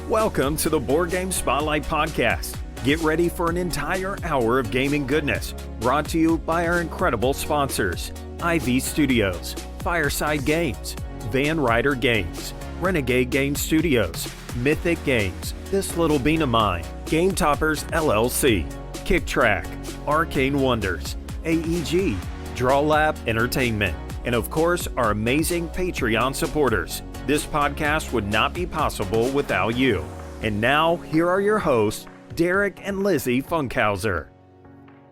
Welcome to the Board Game Spotlight Podcast. Get ready for an entire hour of gaming goodness, brought to you by our incredible sponsors: IV Studios, Fireside Games, Van Ryder Games, Renegade Game Studios, Mythic Games, This Little Bean of Mine, Game Toppers LLC, Kicktraq, Arcane Wonders, AEG, Draw Lab Entertainment, and of course, our amazing Patreon supporters. This podcast would not be possible without you. And now, here are your hosts, Derek and Lizzie Funkhauser.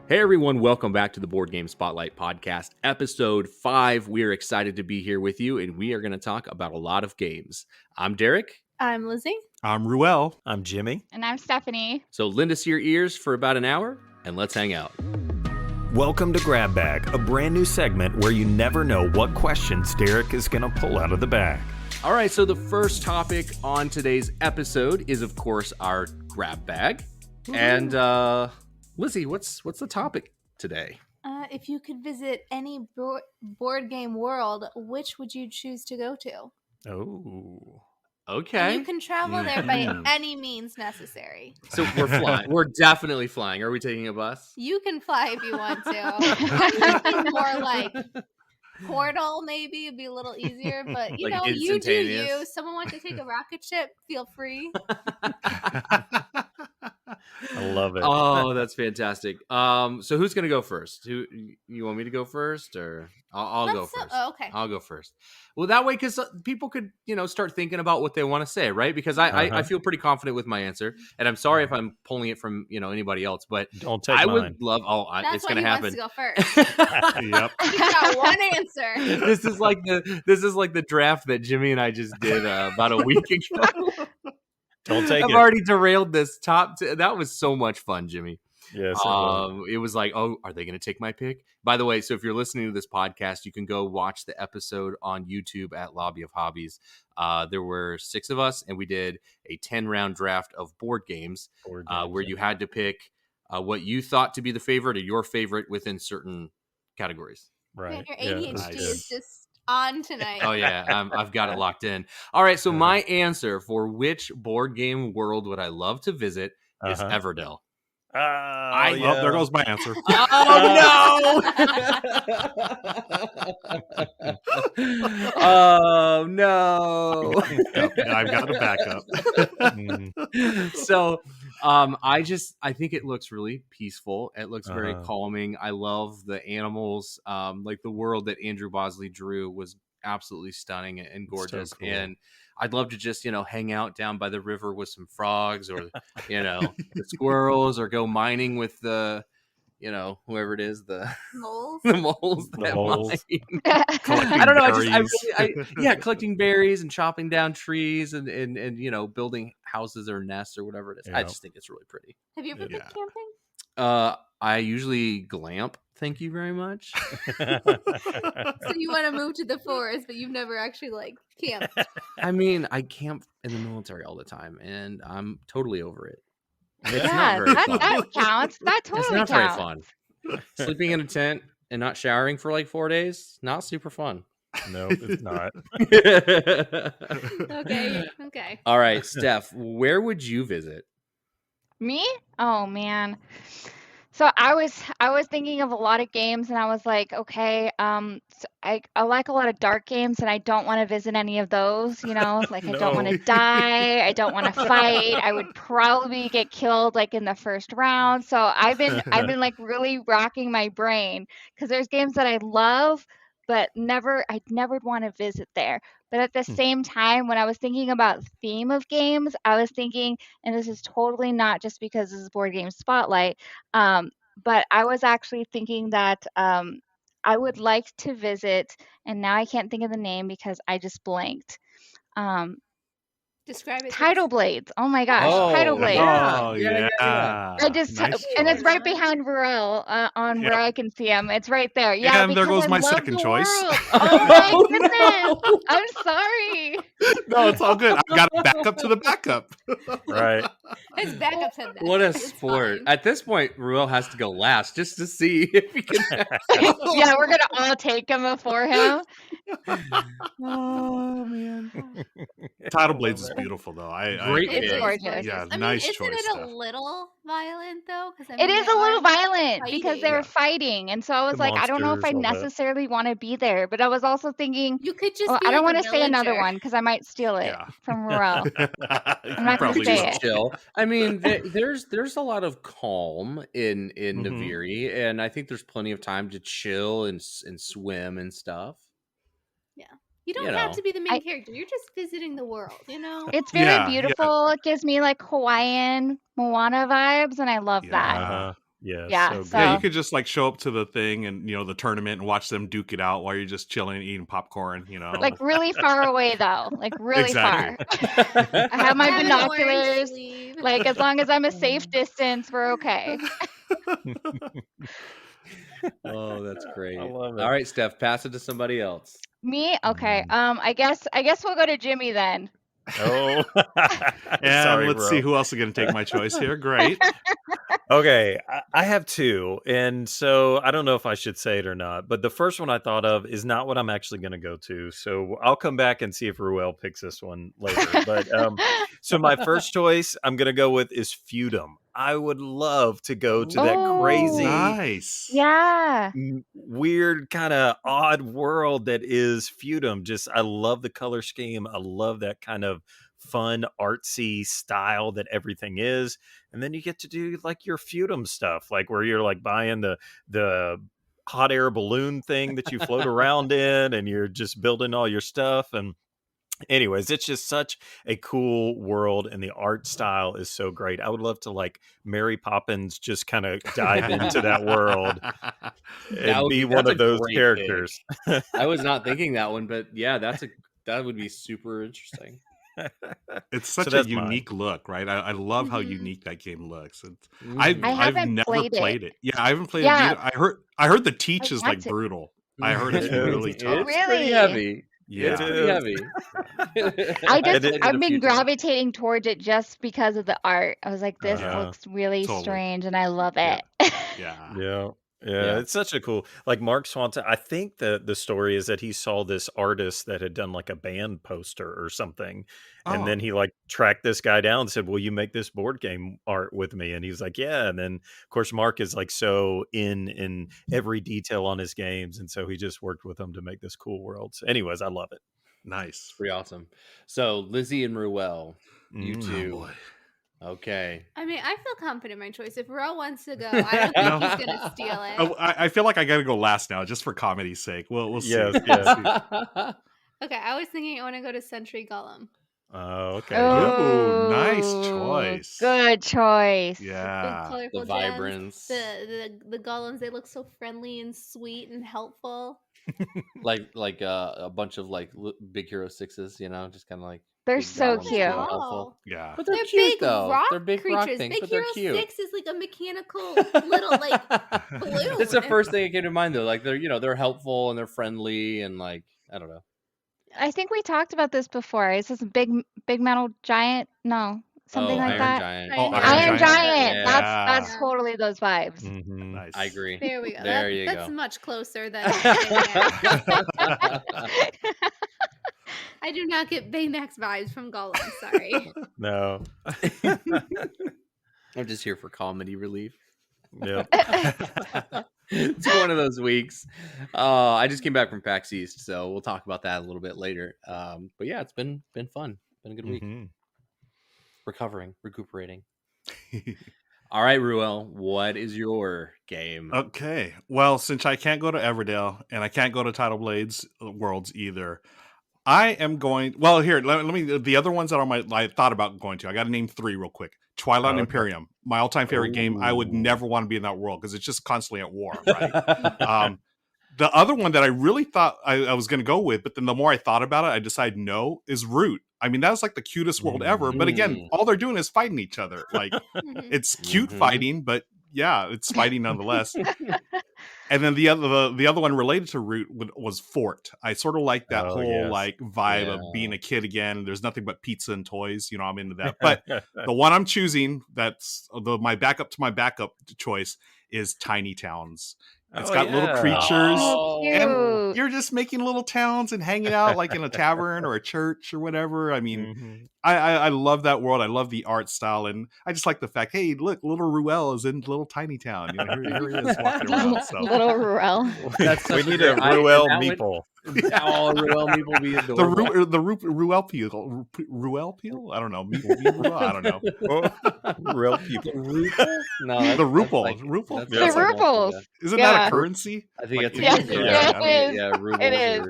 Hey everyone, welcome back to the Board Game Spotlight Podcast, episode 5. We are excited to be here with you, and we are going to talk about a lot of games. I'm Derek. I'm Lizzie. I'm Ruel. I'm Jimmy. And I'm Stephanie. So lend us your ears for about an hour, and let's hang out. Welcome to Grab Bag, a brand new segment where you never know what questions Derek is going to pull out of the bag. All right, so the first topic on today's episode is, of course, our grab bag. Mm-hmm. And Lizzie, what's the topic today? If you could visit any board game world, which would you choose to go to? Oh, okay. And you can travel there by any means necessary. So we're flying. We're definitely flying. Are we taking a bus? You can fly if you want to. I'm thinking more like Portal, maybe it'd be a little easier, but you know, you do you. Someone wants to take a rocket ship, feel free. I love it. Oh, that's fantastic. So who's gonna go first? Who you want me to go first, or I'll go first? Okay. I'll go first. Well, that way, because people could, start thinking about what they want to say, right? Because I feel pretty confident with my answer, and I'm sorry if I'm pulling it from anybody else, but don't take I mine. Would love. It's gonna happen. That's why he wants to go first. Yep. He's got one answer. This is like the draft that Jimmy and I just did about a week ago. Don't take it. I've already derailed this top. That was so much fun, Jimmy. Yes. It was like, oh, are they going to take my pick? By the way, so if you're listening to this podcast, you can go watch the episode on YouTube at Lobby of Hobbies. There were 6 of us, and we did a 10-round draft of board games where you had to pick what you thought to be the favorite or your favorite within certain categories. Right. Man, your ADHD is just on tonight. Oh yeah, I've got it locked in. All right, so my answer for which board game world would I love to visit is Everdell. There goes my answer. Oh no! Oh no! Yep, I've got a backup. So, I think it looks really peaceful. It looks very calming. I love the animals. Like the world that Andrew Bosley drew was absolutely stunning and gorgeous. So cool. And I'd love to just, hang out down by the river with some frogs or, the squirrels, or go mining with the, whoever it is, the moles. The moles. I don't know. Collecting berries and chopping down trees and building houses or nests or whatever it is. Yeah. I just think it's really pretty. Have you ever been camping? I usually glamp. Thank you very much. So you want to move to the forest, but you've never actually camped. I mean, I camp in the military all the time, and I'm totally over it. It's that counts. That totally counts. It's not very fun. Sleeping in a tent and not showering for 4 days, not super fun. No, it's not. Okay. All right, Steph, where would you visit? Me? Oh man. So I was thinking of a lot of games, and I was like, okay, so I like a lot of dark games, and I don't want to visit any of those, I don't want to die, I don't want to fight, I would probably get killed in the first round. So I've been really racking my brain, because there's games that I love, but I'd never want to visit there. But at the same time, when I was thinking about theme of games, I was thinking, and this is totally not just because this is Board Game Spotlight, but I was actually thinking that I would like to visit, and now I can't think of the name because I just blanked. Describe it. Tidal Blades. Oh my gosh, Tidal Blades. Oh yeah. And it's right behind Ruel where I can see him. It's right there. Yeah. And there goes my second choice. Oh my goodness. I'm sorry. No, it's all good. I've got a backup to the backup. Right. His backup said that. What a sport. Fine. At this point, Ruel has to go last just to see if he can. Yeah, we're gonna all take him before him. Oh man. Tidal Blades is beautiful though. Great It's pick. gorgeous. Yeah, I mean, nice isn't choice. it a little violent though? Because It is a little violent because they're they're fighting. And so I was The like, I don't know if I monsters, all that. necessarily want to be there. But I was also thinking, You could just well, be I don't like want a to say another villager. one because I might steal it Yeah. from Ruel. I'm not gonna Probably say will. it. Chill. I mean, there's a lot of calm in Mhm. Naviri, and I think there's plenty of time to chill and swim and stuff. You don't You have know. to be the main character. You're just visiting the world, you know? It's very Yeah, beautiful. It gives me like Hawaiian Moana vibes, and I love that. Uh-huh. Yeah, Yeah, so good. so- Yeah, you could just like show up to the thing and the tournament and watch them duke it out while you're just chilling and eating popcorn. Like really far away though, like really Exactly. far. I have my Have an orange binoculars. sleeve. Like as long as I'm a safe distance, we're okay. Oh, that's great. I love it. All right, Steph, pass it to somebody else. Me? Okay. I guess we'll go to Jimmy then. Oh, And sorry, let's bro. see who else is going to take my choice here. Great. Okay, I have two, and so I don't know if I should say it or not, but the first one I thought of is not what I'm actually going to go to, so I'll come back and see if Ruel picks this one later. But so my first choice I'm going to go with is Feudum. I would love to go to that crazy, Nice. Yeah. weird, kind of odd world that is Feudum. Just I love the color scheme. I love that kind of fun artsy style that everything is, and then you get to do like your Feudum stuff, like where you're like buying the hot air balloon thing that you float around in, and you're just building all your stuff. And anyways, it's just such a cool world, and the art style is so great. I would love to like Mary Poppins just kind of dive into that world and be one that's of a those great characters. I was not thinking that one, but yeah, that would be super interesting. It's such a that's mine. unique look, right? I love how unique that game looks. Mhm. I I've haven't never played it. played it. Yeah, I haven't played Yeah. it either. I heard the teach is want like to. brutal. I heard it's really tough. It's pretty Really? heavy. Yeah. It's pretty heavy. I've been gravitating towards it just because of the art. I was like, this looks really Totally. strange, and I love Yeah. it. Yeah. Yeah, it's such a cool, like Mark Swanson. I think the story is that he saw this artist that had done like a band poster or something, and then he like tracked this guy down and said, "Will you make this board game art with me?" And he was like, "Yeah." And then of course Mark is like so in every detail on his games, and so he just worked with him to make this cool world. So anyways, I love it. Nice. Pretty awesome. So Lizzie and Ruel, you Mm. two. Oh, boy. Okay. I mean, I feel confident in my choice. If Ro wants to go, I don't think he's gonna steal it. I feel like I got to go last now, just for comedy's sake. We'll see. Yes, We'll yes. see. Okay, I was thinking I want to go to Sentry Golem. Oh, okay. Ooh, nice choice. Good choice. Big Yeah. colorful The gems. vibrance. The golems, they look so friendly and sweet and helpful. like a bunch of like big hero sixes, just kind of like They're big so golems, cute. helpful. Yeah. But They're they're cute big though. rock They're big rock creatures. things, Big but they're Hero cute. 6 is like a mechanical little like balloon. It's the first thing that came to mind though. Like they're helpful and they're friendly and like I don't know. I think we talked about this before. Is this a big metal giant? No, something like Iron that. Giant. Oh, Iron Giant. Yeah. That's totally those vibes. Mhm. Nice. I agree. There we go. There you That's go. much closer than I do not get Baymax vibes from Golem. Sorry. No. I'm just here for comedy relief. Yeah. It's one of those weeks. I just came back from PAX East, so we'll talk about that a little bit later. But yeah, it's been fun. Been a good week. Mhm. Recuperating. All right, Ruel, what is your game? Okay. Well, since I can't go to Everdale and I can't go to Tidal Blades Worlds either, I am going. Well, here, let me. The other ones that I thought about going to. I got to name 3 real quick. Twilight Imperium, my all-time favorite game. I would never want to be in that world because it's just constantly at war, right? The other one that I really thought I was going to go with, but then the more I thought about it, I decided no, is Root. I mean, that was like the cutest world ever. But again, all they're doing is fighting each other. Like, it's cute fighting, but yeah, it's fighting nonetheless. And then the other one related to Root was Fort. I sort of like that whole like vibe of being a kid again. There's nothing but pizza and toys. I'm into that. But the one I'm choosing, that's my backup to my backup choice, is Tiny Towns. It's got little creatures. Oh, and you're just making little towns and hanging out like in a tavern or a church or whatever. I mean, I love that world. I love the art style, and I just like the fact, hey, look, little Ruel is in little tiny town. You know, here he is walking around. So. Little Ruel. We need a Ruel meeple. Ruel meeple be adorable. The Ruel peel. Ruel peel? I don't know. Meeple, I don't know. Ruel people. No, the Rupel. Rupel. The Rupels. Isn't that a currency? I think it's it is. Yeah, Rupels. It is.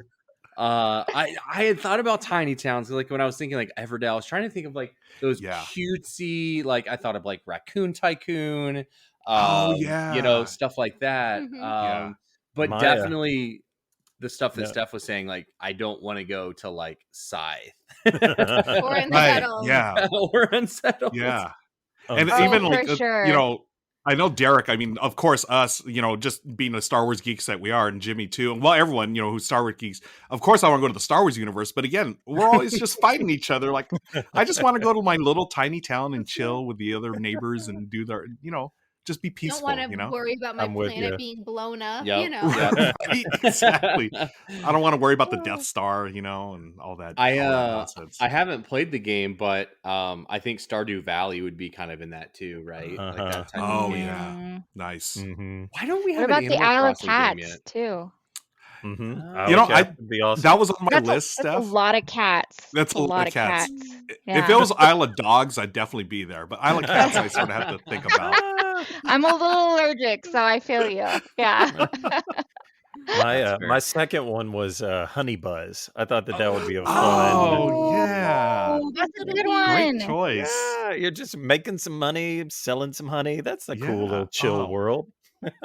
I had thought about tiny towns, like when I was thinking like Everdell, I was trying to think of like those cutesy, like I thought of like Raccoon Tycoon, you know, stuff like that. But definitely the stuff that Steph was saying, like I don't want to go to like Scythe or Unsettled, or Unsettled, and even like you know. I know Derek, I mean, of course, us, you know, just being the Star Wars geeks that we are, and Jimmy too. And well, everyone, you know, who's Star Wars geeks. Of course, I want to go to the Star Wars universe. But again, we're always just fighting each other. Like, I just want to go to my little tiny town and chill with the other neighbors and do their, you know, just be peaceful. Don't want to worry about my planet being blown up, you know. Right, exactly. I don't want to worry about the Death Star, you know, and all that. I haven't played the game, but I think Stardew Valley would be kind of in that too, right? Like that type of nice. Why don't we have what about the Isle of Cats Cats too? You know, that was on my list. That's a lot of cats. That's a lot of cats. If it was Isle of Dogs, I'd definitely be there. But Isle of Cats, I sort of have to think about. I'm a little allergic, so I feel you. Yeah. My second one was Honey Buzz. I thought that would be a fun. Oh yeah, that's a good one. Great choice. Yeah, you're just making some money, selling some honey. That's a cool little chill world.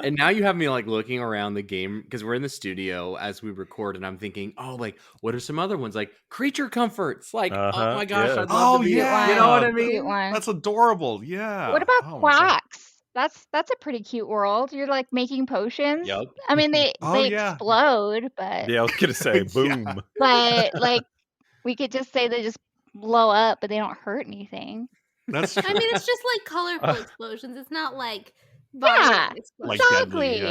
And now you have me like looking around the game because we're in the studio as we record, and I'm thinking, oh, like what are some other ones like Creature Comforts? Like, oh my gosh, I'd love to be. You know what I mean? That's adorable. Yeah. What about Quacks? That's a pretty cute world. You're like making potions. Yep. I mean, they explode, but I was gonna say boom. But like, we could just say they just blow up, but they don't hurt anything. That's true. I mean, it's just like colorful explosions. It's not like exactly.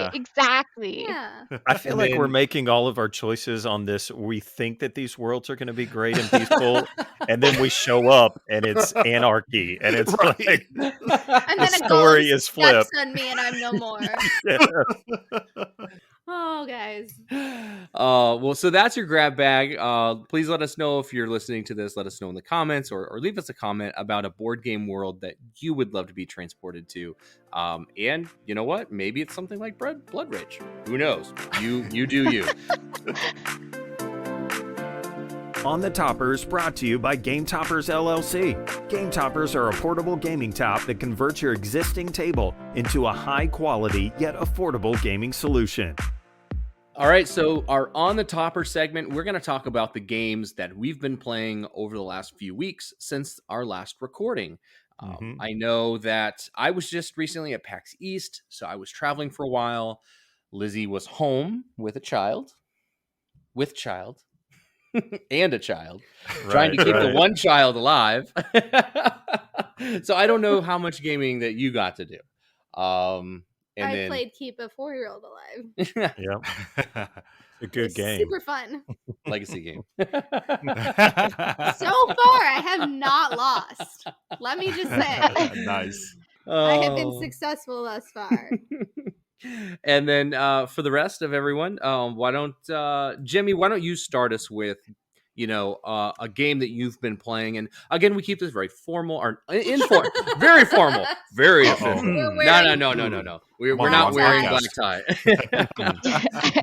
Yeah. I feel like we're making all of our choices on this. We think that these worlds are going to be great and peaceful, and then we show up and it's anarchy, and it's like and the story is flipped. On me, and I'm no more. Oh, guys. Well, so that's your grab bag. Please let us know if you're listening to this. Let us know in the comments or leave us a comment about a board game world that you would love to be transported to. And you know what? Maybe it's something like Blood Rage. Who knows? You do you. On the Toppers, brought to you by Game Toppers LLC. Game Toppers are a portable gaming top that converts your existing table into a high-quality yet affordable gaming solution. All right, so our On the Topper segment, we're going to talk about the games that we've been playing over the last few weeks since our last recording. I know that I was just recently at PAX East, so I was traveling for a while. Lizzie was home with a child. And a child, trying to keep the one child alive. So I don't know how much gaming that you got to do. I played Keep a 4-year-old Alive. Yeah, a good game. Super fun. Legacy game. So far, I have not lost. Let me just say. Nice. I have been successful thus far. And then for the rest of everyone, why don't Jimmy? Why don't you start us with, a game that you've been playing? And again, we keep this very formal or informal, very formal, very official. No. We're not wearing black tie.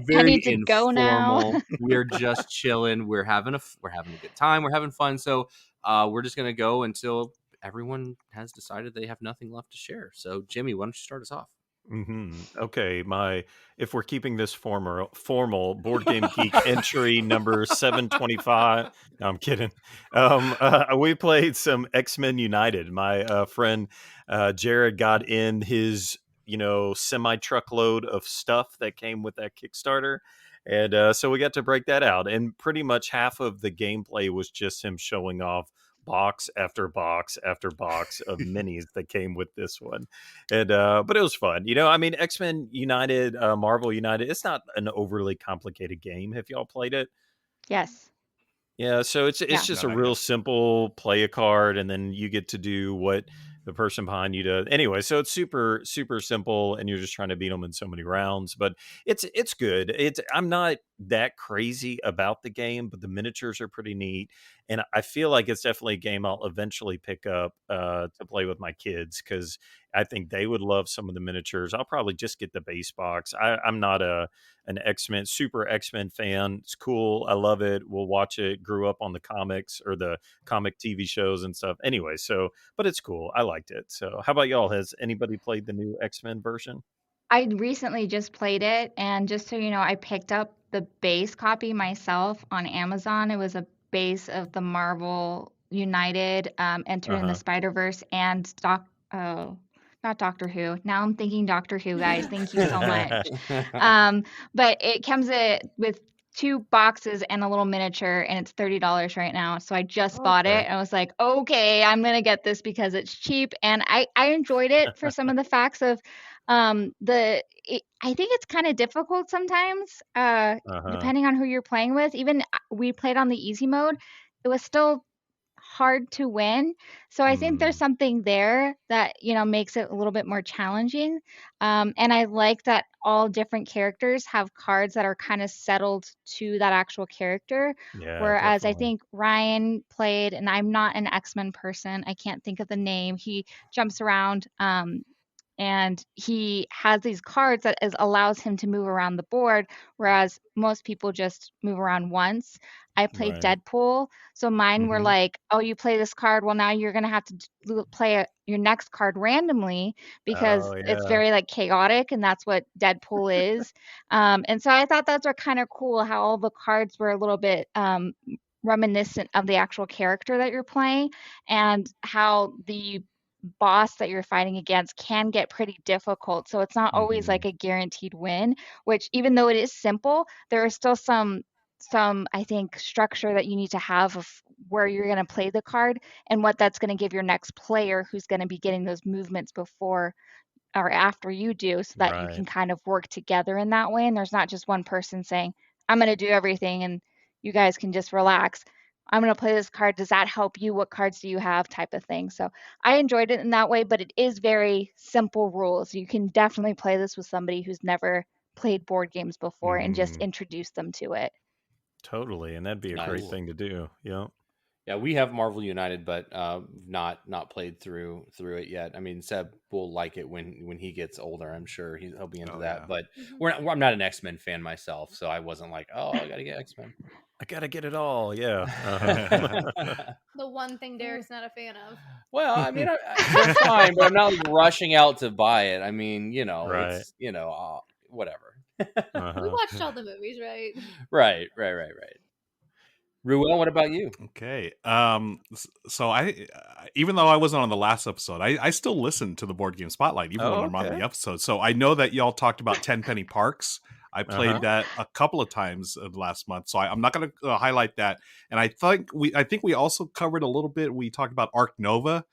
Very I need to go now. We're just chilling. We're having a good time. We're having fun. So we're just gonna go until everyone has decided they have nothing left to share. So Jimmy, why don't you start us off? Okay, if we're keeping this formal Board Game Geek entry number 725. No, I'm kidding. We played some X-Men United. My friend Jared got in his semi-truckload of stuff that came with that Kickstarter, and so we got to break that out. And pretty much half of the gameplay was just him showing off box after box after box of minis that came with this one. And but it was fun. I mean, X-Men United, Marvel United, it's not an overly complicated game. Have y'all played it? Yes. Yeah, so it's Yeah. just No, a not real yet. simple play a card, and then you get to do what the person behind you does. Anyway, so it's super super simple, and you're just trying to beat them in so many rounds. But it's good. I'm not that crazy about the game, but the miniatures are pretty neat, and I feel like it's definitely a game I'll eventually pick up to play with my kids because I think they would love some of the miniatures. I'll probably just get the base box. I'm not an super X-Men fan. It's cool. I love it. We'll watch it. Grew up on the comics or the comic TV shows and stuff. Anyway, but it's cool. I liked it. So how about y'all? Has anybody played the new X-Men version? I recently just played it, and just so you know, I picked up the base copy myself on Amazon. It was a base of the Marvel United, Enter in the Spider-Verse, and not Doctor Who. Now I'm thinking Doctor Who, guys. Thank you so much. But it comes with 2 boxes and a little miniature, and it's $30 right now. So I just bought it, and I was like, okay, I'm gonna get this because it's cheap, and I enjoyed it for some of the facts of I think it's kind of difficult sometimes, depending on who you're playing with. Even we played on the easy mode, it was still hard to win. So I think there's something there that, makes it a little bit more challenging. And I like that all different characters have cards that are kind of settled to that actual character. Yeah, Whereas I definitely. think Ryan played, and I'm not an X-Men person, I can't think of the name. He jumps around, and he has these cards that allows him to move around the board, whereas most people just move around once. I played Right. Deadpool, so mine were like, oh, you play this card, well, now you're gonna have to play your next card randomly because Oh it's yeah. very like chaotic, and that's what Deadpool is. And so I thought that's kind of cool how all the cards were a little bit reminiscent of the actual character that you're playing, and how the boss that you're fighting against can get pretty difficult. So it's not always like a guaranteed win, which even though it is simple, there is still some I think structure that you need to have of where you're going to play the card and what that's going to give your next player who's going to be getting those movements before or after you do, so that you Right. can kind of work together in that way. And there's not just one person saying, I'm going to do everything and you guys can just relax. I'm going to play this card. Does that help you? What cards do you have? Type of thing. So I enjoyed it in that way, but it is very simple rules. You can definitely play this with somebody who's never played board games before and just introduce them to it. Totally. And that'd be a great thing to do. Yeah. Yeah, we have Marvel United, but not played through it yet. I mean, Seb will like it when he gets older. I'm sure he'll be into that. Yeah. But I'm not an X-Men fan myself, so I wasn't like, oh, I got to get X-Men. I gotta get it all. Yeah. The one thing Derek's not a fan of. Well, I mean, they're fine, but I'm not like rushing out to buy it. I mean, Right. it's whatever. We watched all the movies, right? Right. Ruel, what about you? Okay. So I, even though I wasn't on the last episode, I still listened to the Board Game Spotlight, even when I'm on the episode. So I know that y'all talked about 10 Penny Parks. I played that a couple of times last month, so I'm not going to highlight that. And I think we also covered a little bit. We talked about Arc Nova.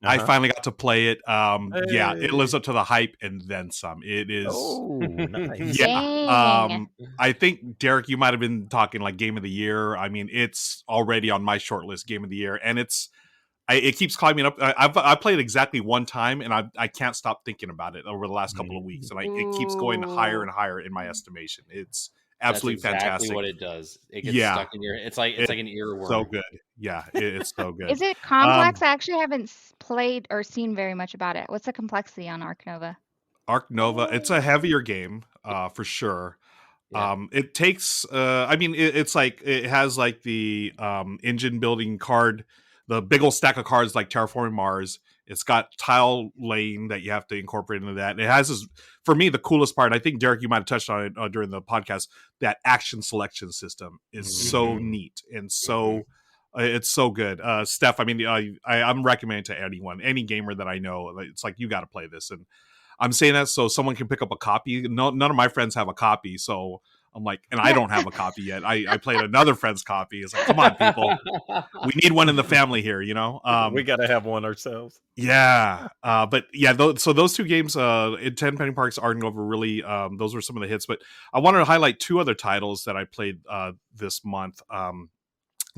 I finally got to play it. Yeah, it lives up to the hype and then some. It is. Oh, nice. Yeah. I think Derek, you might have been talking like Game of the Year. I mean, it's already on my short list, Game of the Year, and it keeps climbing up. I played exactly one time, and I can't stop thinking about it over the last couple of weeks, and it keeps going higher and higher in my estimation. It's absolutely fantastic. What it does. It gets stuck in your. It's like an earworm. So good. Yeah, it's so good. Is it complex? I actually haven't played or seen very much about it. What's the complexity on Arc Nova? Arc Nova, it's a heavier game, for sure. Yeah. It takes. I mean, it's like it has like the engine building card, the big old stack of cards like Terraforming Mars. It's got tile laying that you have to incorporate into that. And it has this, for me, the coolest part. I think Derek, you might have touched on it during the podcast. That action selection system is so neat and so. It's so good. Steph, I mean, I'm recommending to anyone, any gamer that I know. It's like, you got to play this. And I'm saying that so someone can pick up a copy. None of my friends have a copy. So I'm like, and I don't have a copy yet. I played another friend's copy. It's like, come on, people, we need one in the family here, you know. We got to have one ourselves. Yeah, but yeah, so those two games, in 10 Penny Parks, Art Nova, really, those were some of the hits. But I wanted to highlight two other titles that I played this month.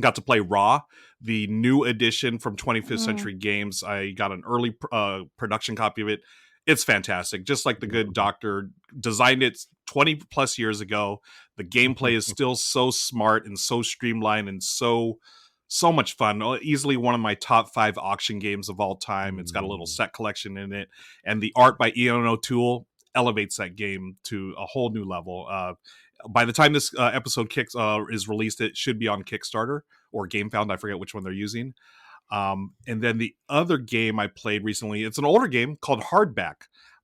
Got to play Raw, the new edition from 25th Century Games. I got an early production copy of it. It's fantastic. Just like the good doctor designed it 20 plus years ago. The gameplay is still so smart and so streamlined and so much fun. Easily one of my top 5 auction games of all time. It's got a little set collection in it. And the art by Ian O'Toole elevates that game to a whole new level. By the time this episode is released, it should be on Kickstarter or GameFound. I forget which one they're using. And then the other game I played recently, it's an older game called Hardback.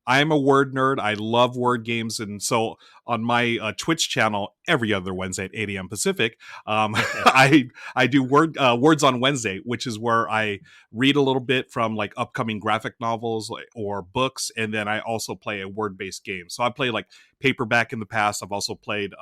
I'm a word nerd. I love word games. And so on my Twitch channel, every other Wednesday at 8 a.m. Pacific, I do Words on Wednesday, which is where I read a little bit from like upcoming graphic novels or books. And then I also play a word-based game. So I play like Paperback in the past. I've also played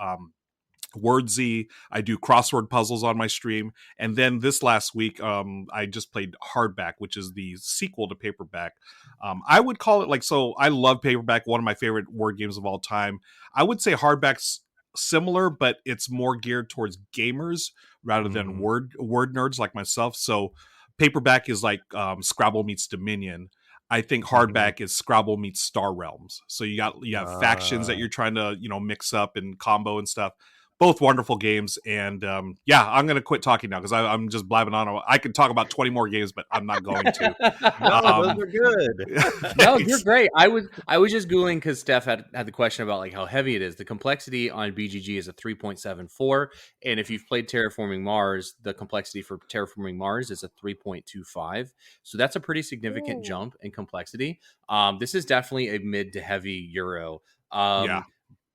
Wordsy. I do crossword puzzles on my stream. And then this last week, I just played Hardback, which is the sequel to Paperback. I would call it so I love Paperback, one of my favorite word games of all time. I would say Hardback's similar, but it's more geared towards gamers rather than word nerds like myself. So Paperback is like Scrabble meets Dominion. I think Hardback is Scrabble meets Star Realms. So you have factions that you're trying to, mix up and combo and stuff. Both wonderful games, and yeah, I'm going to quit talking now because I'm just blabbing on. I could talk about 20 more games, but I'm not going to. No, those are good. No, you're great. I was just Googling because Steph had the question about like how heavy it is. The complexity on BGG is a 3.74, and if you've played Terraforming Mars, the complexity for Terraforming Mars is a 3.25. So that's a pretty significant jump in complexity. This is definitely a mid to heavy Euro. Yeah.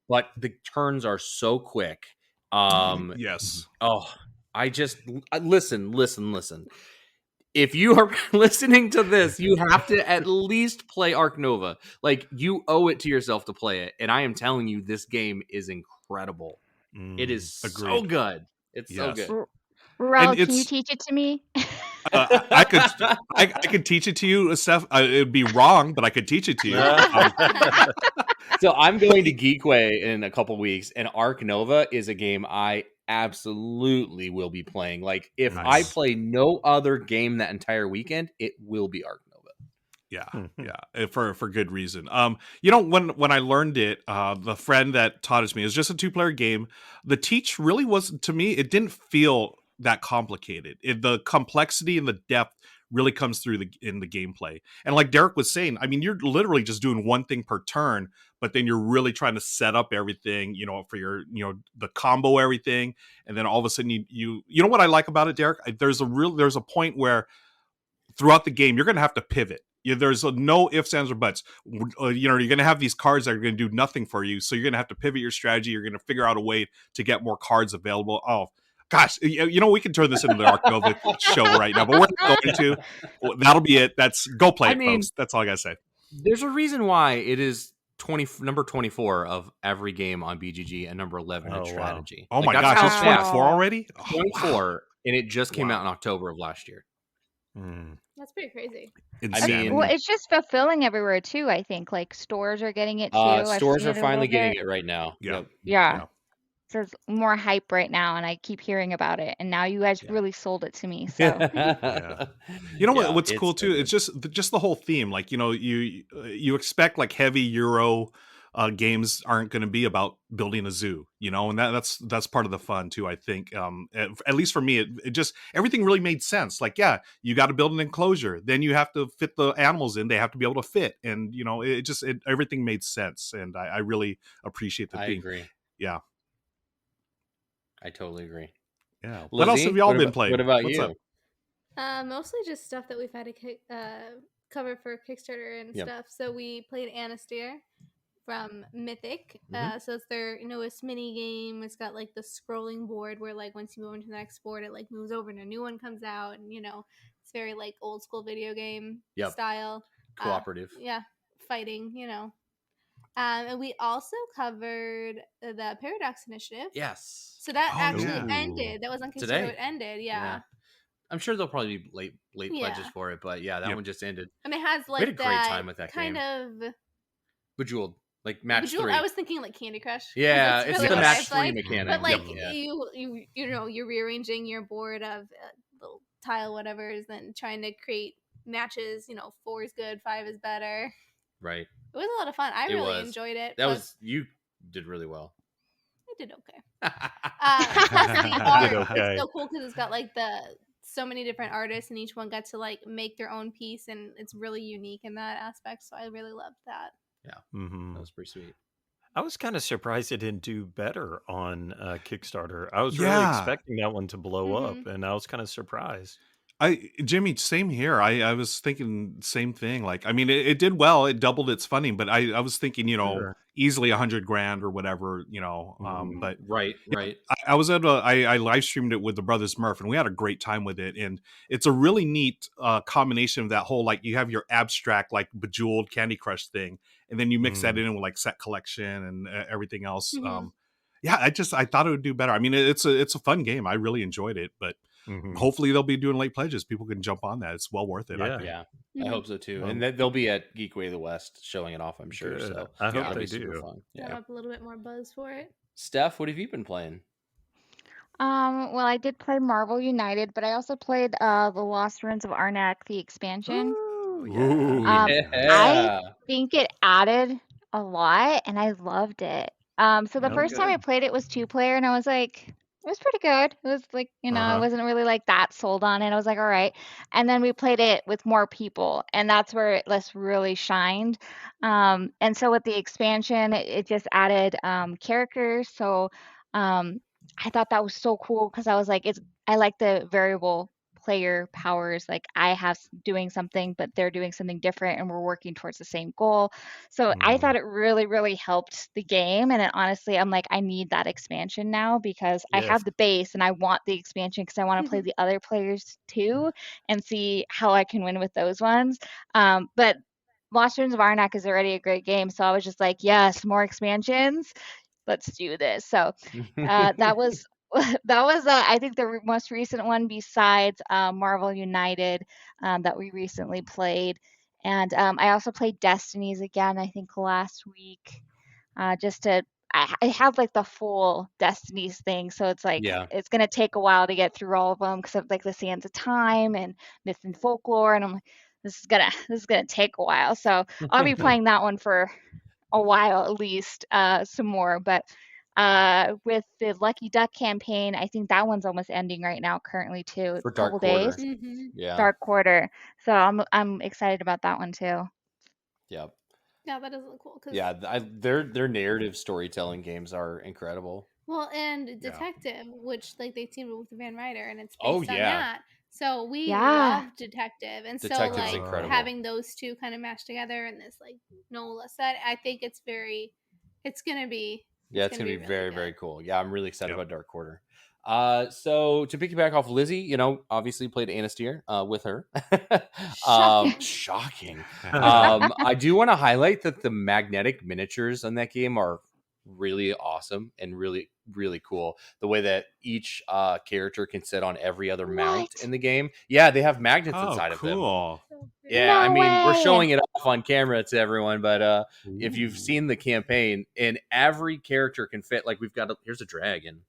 But the turns are so quick. Yes. Oh, I just listen. If you are listening to this, you have to at least play Ark Nova. Like, you owe it to yourself to play it. And I am telling you, this game is incredible. It is so good. It's so good. Rel, can you teach it to me? I could teach it to you, Steph. It'd be wrong, but I could teach it to you. So I'm going to Geekway in a couple weeks, and Ark Nova is a game I absolutely will be playing. Like, if I play no other game that entire weekend, it will be Ark Nova. Yeah, for good reason. When I learned it, the friend that taught it to me, it was just a 2-player game. The teach really wasn't, to me, it didn't feel that complicated. The complexity and the depth really comes through in the gameplay. And like Derek was saying, I mean, you're literally just doing one thing per turn, but then you're really trying to set up everything, for your, the combo everything. And then all of a sudden you know what I like about it, Derek? There's a point where throughout the game, you're going to have to pivot. There's no ifs, ands, or buts. You're going to have these cards that are going to do nothing for you. So you're going to have to pivot your strategy. You're going to figure out a way to get more cards available. Oh, gosh, we can turn this into the Ark Nova show right now, but we're not going to. That'll be it. Go play it, folks. That's all I got to say. There's a reason why it is number 24 of every game on BGG and number 11 in strategy. Wow. Oh, my gosh, it's 24 already? 24, and it just came out in October of last year. That's pretty crazy. Well, it's just fulfilling everywhere too. I think like stores are getting it too. Stores are finally getting it right now. Yeah. So there's more hype right now, and I keep hearing about it. And now you guys really sold it to me. So what's cool too? It's just the whole theme. Like you expect like heavy Euro games aren't going to be about building a zoo, and that's part of the fun too. I think, at least for me, it just everything really made sense. Like, yeah, you got to build an enclosure, then you have to fit the animals in; they have to be able to fit, and everything made sense. And I really appreciate the theme. I agree. Yeah, I totally agree. Yeah. Lizzie, what else have y'all been playing? What about you? Mostly just stuff that we've had to cover for Kickstarter and stuff. So we played Anastair from Mythic. So it's their newest mini game. It's got like the scrolling board where like once you move into the next board, it like moves over and a new one comes out, and it's very like old school video game style. Cooperative. Fighting. And we also covered the Paradox Initiative. Yes. So that actually yeah. ended. That was on Kickstarter. Today. It ended. Yeah. I'm sure there'll probably be late pledges for it, but yeah, that one just ended. And it has We had a like great that time with that kind game. of Bejeweled, like match Bejeweled. 3. I was thinking like Candy Crush. 'cause Yeah, that's it's really the what match I 3 played. mechanic. But like yeah. you know, you're rearranging your board of little tile whatever's, then trying to create matches. You know, 4 is good, 5 is better. Right. It was a lot of fun. I really enjoyed it. You did really well. I did okay. You did okay. It's so cool because it's got like so many different artists, and each one got to like make their own piece, and it's really unique in that aspect. So I really loved that. Yeah, Mm-hmm. that was pretty sweet. I was kind of surprised it didn't do better on Kickstarter. I was really expecting that one to blow up, and I was kind of surprised. Jimmy, same here. I was thinking same thing. Like, I mean, it did well. It doubled its funding, but I was thinking, you know, easily $100,000 or whatever, you know. But right. I was I live streamed it with the Brothers Murph, and we had a great time with it. And it's a really neat combination of that whole, like, you have your abstract, like Bejeweled Candy Crush thing, and then you mix that in with like set collection and everything else. Yeah, I thought it would do better. I mean, it's a fun game. I really enjoyed it, but. Hopefully they'll be doing late pledges. People can jump on that. It's well worth it. I think. I hope so too. And they'll be at Geekway of the West showing it off, I'm sure. Good. So I hope they super do. fun. Got up a little bit more buzz for it. Steph, what have you been playing? Well, I did play Marvel United, but I also played the Lost Ruins of Arnak, the expansion. Ooh, I think it added a lot, and I loved it. So the first time I played it was 2-player, and I was like, it was pretty good. It was like, you know, I wasn't really like that sold on it. I was like, all right. And then we played it with more people, and that's where it really shined. And so with the expansion, it just added characters. So I thought that was so cool because I was like, I like the variable player powers, like I have doing something but they're doing something different and we're working towards the same goal. So I thought it really helped the game, and honestly I'm like, I need that expansion now because I have the base and I want the expansion because I want to play the other players too and see how I can win with those ones. But Lost Ruins of Arnak is already a great game, so I was just like, yes, more expansions, let's do this. So that was I think the most recent one besides Marvel United that we recently played. And I also played Destinies again, I think last week, just to I have like the full Destinies thing, so it's like it's gonna take a while to get through all of them because of like the Sands of Time and Myth and Folklore, and I'm like, this is gonna take a while. So I'll be playing that one for a while at least, some more. But with the Lucky Duck campaign, I think that one's almost ending right now currently too. For a couple Dark Quarter. days. Dark Quarter. So I'm excited about that one too. Yep. Yeah, that does look cool. Their narrative storytelling games are incredible. Well, and Detective, which like they teamed with Van Ryder, and it's based on that. So we love Detective, and Detective's so like incredible. Having those two kind of mashed together in this like NOLA set, I think it's gonna be. Yeah, it's gonna be very, very cool. Yeah, I'm really excited about Dark Quarter. So to piggyback off Lizzie, you know, obviously played Anastair with her. Shocking. I do want to highlight that the magnetic miniatures on that game are really awesome and really, really cool. The way that each character can sit on every other mount in the game. Yeah, they have magnets inside of them. Yeah, I mean, we're showing it off on camera to everyone, but if you've seen the campaign, and every character can fit, like we've got here's a dragon.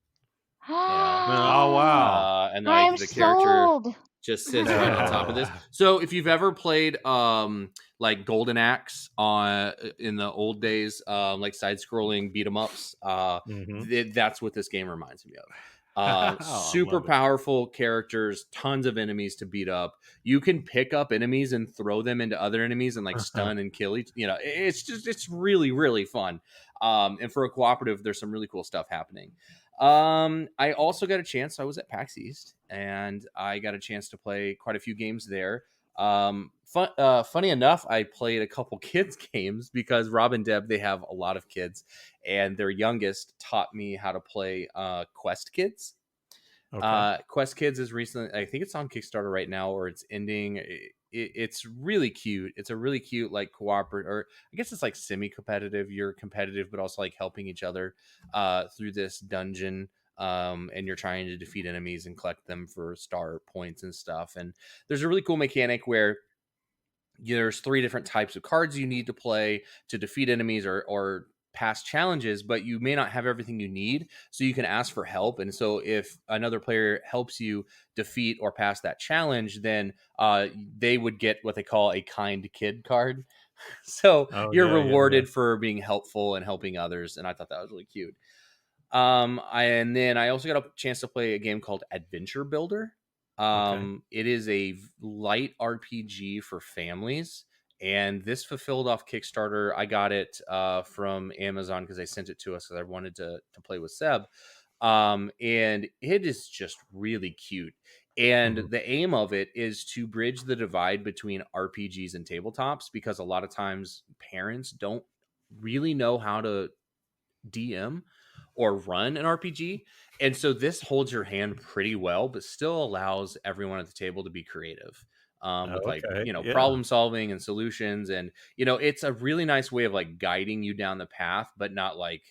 Oh wow! And like the character just sits right on top of this. So if you've ever played like Golden Axe in the old days, like side-scrolling beat 'em ups, that's what this game reminds me of. Super powerful characters, tons of enemies to beat up. You can pick up enemies and throw them into other enemies and like stun and kill each. You know, it's really, really fun. And for a cooperative, there's some really cool stuff happening. I also got a chance. I was at PAX East, and I got a chance to play quite a few games there. Funny enough, I played a couple kids games because Rob and Deb, they have a lot of kids, and their youngest taught me how to play Quest Kids. Quest Kids is recently, I think it's on Kickstarter right now, or it's ending. it's really cute. It's a really cute like cooperative, or I guess it's like semi-competitive. You're competitive, but also like helping each other through this dungeon. And you're trying to defeat enemies and collect them for star points and stuff. And there's a really cool mechanic where there's 3 different types of cards you need to play to defeat enemies or pass challenges, but you may not have everything you need, so you can ask for help. And so if another player helps you defeat or pass that challenge, then they would get what they call a kind kid card. So you're rewarded for being helpful and helping others, and I thought that was really cute. And then I also got a chance to play a game called Adventure Builder. It is a light RPG for families, and this fulfilled off Kickstarter. I got it from Amazon because they sent it to us because I wanted to play with Seb. And it is just really cute. And the aim of it is to bridge the divide between RPGs and tabletops, because a lot of times parents don't really know how to DM or run an RPG. And so this holds your hand pretty well, but still allows everyone at the table to be creative with like, problem solving and solutions. And, it's a really nice way of like guiding you down the path, but not like,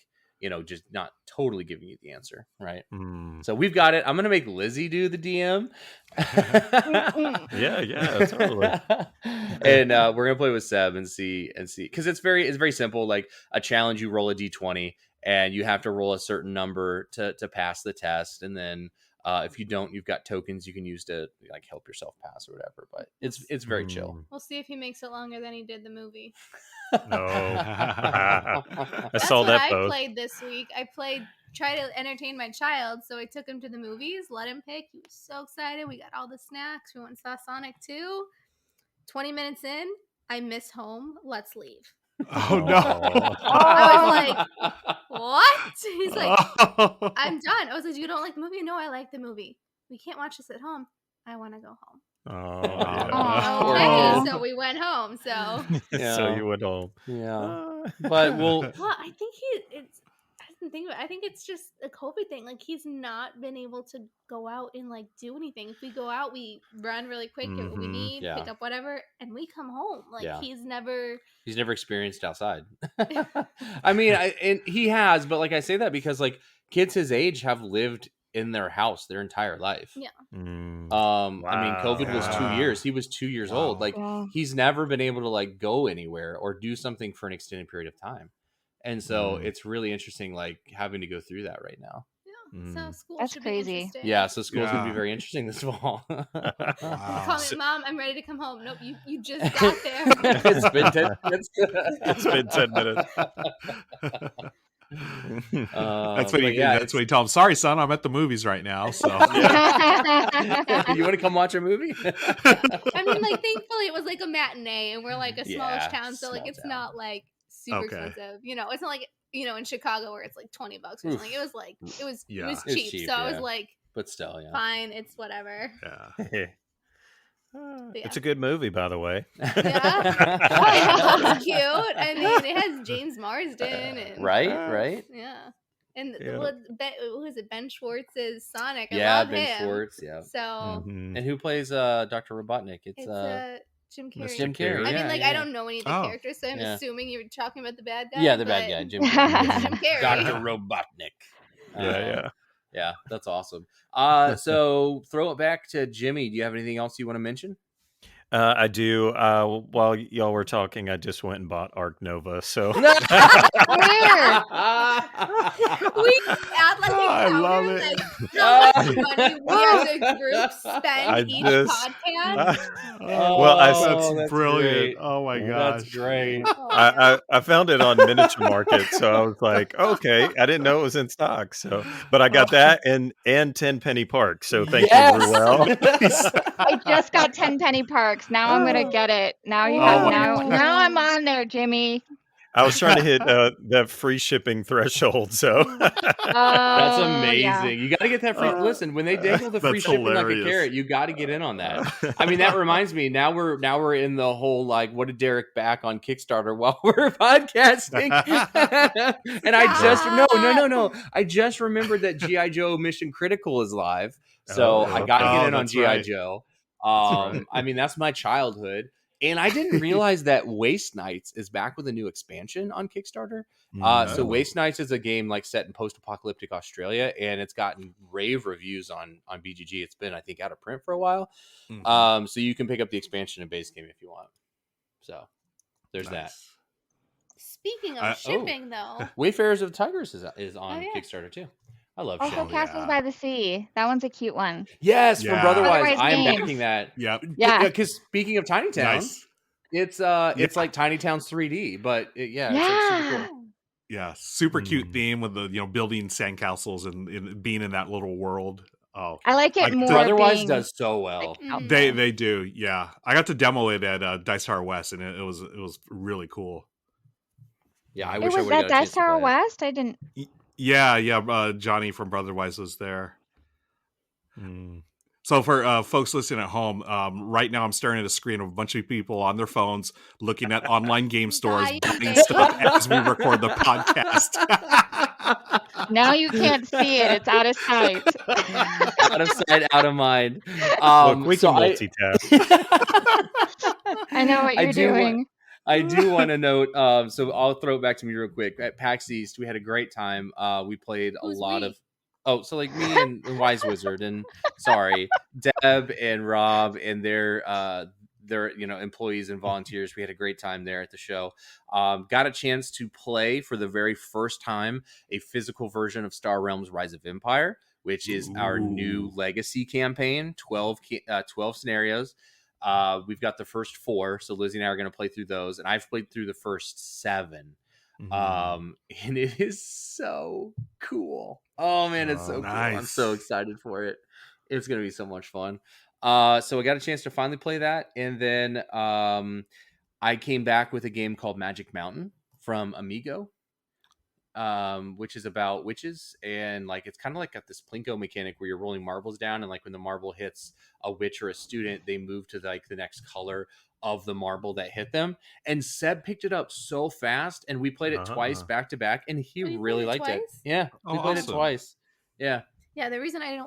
just not totally giving you the answer. Right. So we've got it. I'm going to make Lizzie do the DM. Yeah, totally. And we're going to play with Seb and see, cause it's very simple. Like a challenge, you roll a D20 and you have to roll a certain number to pass the test. And then if you don't, you've got tokens you can use to like help yourself pass or whatever. But it's very chill. We'll see if he makes it longer than he did the movie. No. I That's saw what that I post. played this week. Try to entertain my child, so I took him to the movies, let him pick. He was so excited. We got all the snacks. We went and saw Sonic 2. 20 minutes in, I miss home. Let's leave. Oh no! I was like, what? He's like, I'm done. I was like, you don't like the movie? No, I like the movie. We can't watch this at home. I want to go home. Okay, so we went home. So So you went home. But well, I think I think it's just a COVID thing. Like he's not been able to go out and like do anything. If we go out, we run really quick, get what we need, pick up whatever, and we come home. Like he's never experienced outside. I mean, and he has, but like I say that because like kids his age have lived in their house their entire life. Yeah. I mean, COVID was 2 years. He was 2 years old. Like he's never been able to like go anywhere or do something for an extended period of time. And so it's really interesting, like having to go through that right now. Yeah. So school That's should crazy. Be yeah. So school's going to be very interesting this fall. Call me, Mom, I'm ready to come home. Nope. You just got there. It's been 10 minutes. It's been 10 minutes. That's what you tell him. Sorry, son, I'm at the movies right now. So you want to come watch a movie? I mean, like thankfully it was like a matinee, and we're like a smallish town, so like it's not like super expensive. It's not like in Chicago where it's like $20 or something. It was like it was cheap. So I was like, but still, fine, it's whatever. Yeah. It's a good movie, by the way. Yeah, it's cute. I mean, it has James Marsden and right. Yeah, and who is it? Ben Schwartz's Sonic. I love Ben him. Schwartz. Yeah. So and who plays Dr. Robotnik? It's Jim Carrey. Jim Carrey. I mean, like I don't know any of the characters, so I'm assuming you're talking about the bad guy. Yeah, the bad guy, Jim Carrey. Jim Carrey. Dr. Robotnik. Yeah. That's awesome. So throw it back to Jimmy. Do you have anything else you want to mention? I do. While y'all were talking, I just went and bought Arc Nova. So we act like I love it. Like, how much money we as a group spend each podcast. That's brilliant. Great. Oh my gosh, that's great. I found it on Miniature Market, so I was like, okay, I didn't know it was in stock. So, but I got that and 10 Penny Park. So thank you, Ruel. I just got 10 Penny Parks. Now I'm gonna get it. Now you have now I'm on there, Jimmy. I was trying to hit the free shipping threshold, so that's amazing. You got to get that free. Listen, when they dangle the free shipping like a carrot, you got to get in on that. I mean, that reminds me. Now we're in the whole like, what did Derek back on Kickstarter while we're podcasting? And I just no. I just remembered that G.I. Joe Mission Critical is live, so I got to get in on G.I. Joe. I mean, that's my childhood. And I didn't realize that Waste Nights is back with a new expansion on Kickstarter. So Waste Nights is a game like set in post-apocalyptic Australia, and it's gotten rave reviews on BGG. It's been, I think, out of print for a while. So you can pick up the expansion and base game if you want. So there's that. Speaking of shipping, though, Wayfarers of Tigers is on Kickstarter too. I love shipping. Also, Castles by the Sea. That one's a cute one. Yes, from Brotherwise. I am Games. backing that. Yeah. Because speaking of Tiny Town, it's like Tiny Town's 3D, but it's super cool. Yeah, super cute theme with the building sandcastles and being in that little world. Oh, I like it more. Brotherwise does so well. They do. Yeah, I got to demo it at Dice Tower West, and it was really cool. Yeah, I wish it was at Dice Tower West. I didn't. Yeah. Johnny from Brotherwise was there. So for folks listening at home, right now I'm staring at a screen of a bunch of people on their phones looking at online game stores buying stuff as we record the podcast. Now you can't see it; it's out of sight. Out of sight, out of mind. Look, we can multitask. I know what you're doing. I do want to note, so I'll throw it back to me real quick. At PAX East, we had a great time. We played a lot of... Oh, so like me and Wise Wizard and Deb and Rob and their employees and volunteers. We had a great time there at the show. Got a chance to play for the very first time a physical version of Star Realms Rise of Empire, which is our new legacy campaign, 12 scenarios. We've got the first 4, so Lizzie and I are going to play through those, and I've played through the first 7. And it is so cool. Oh man, it's so nice. Cool. I'm so excited for it. It's going to be so much fun. So I got a chance to finally play that, and then I came back with a game called Magic Mountain from Amigo, which is about witches, and like it's kind of like got this plinko mechanic where you're rolling marbles down, and like when the marble hits a witch or a student, they move to like the next color of the marble that hit them. And Seb picked it up so fast, and we played it twice back to back, and he really liked it. Yeah, we played it twice. Yeah. Yeah, the reason I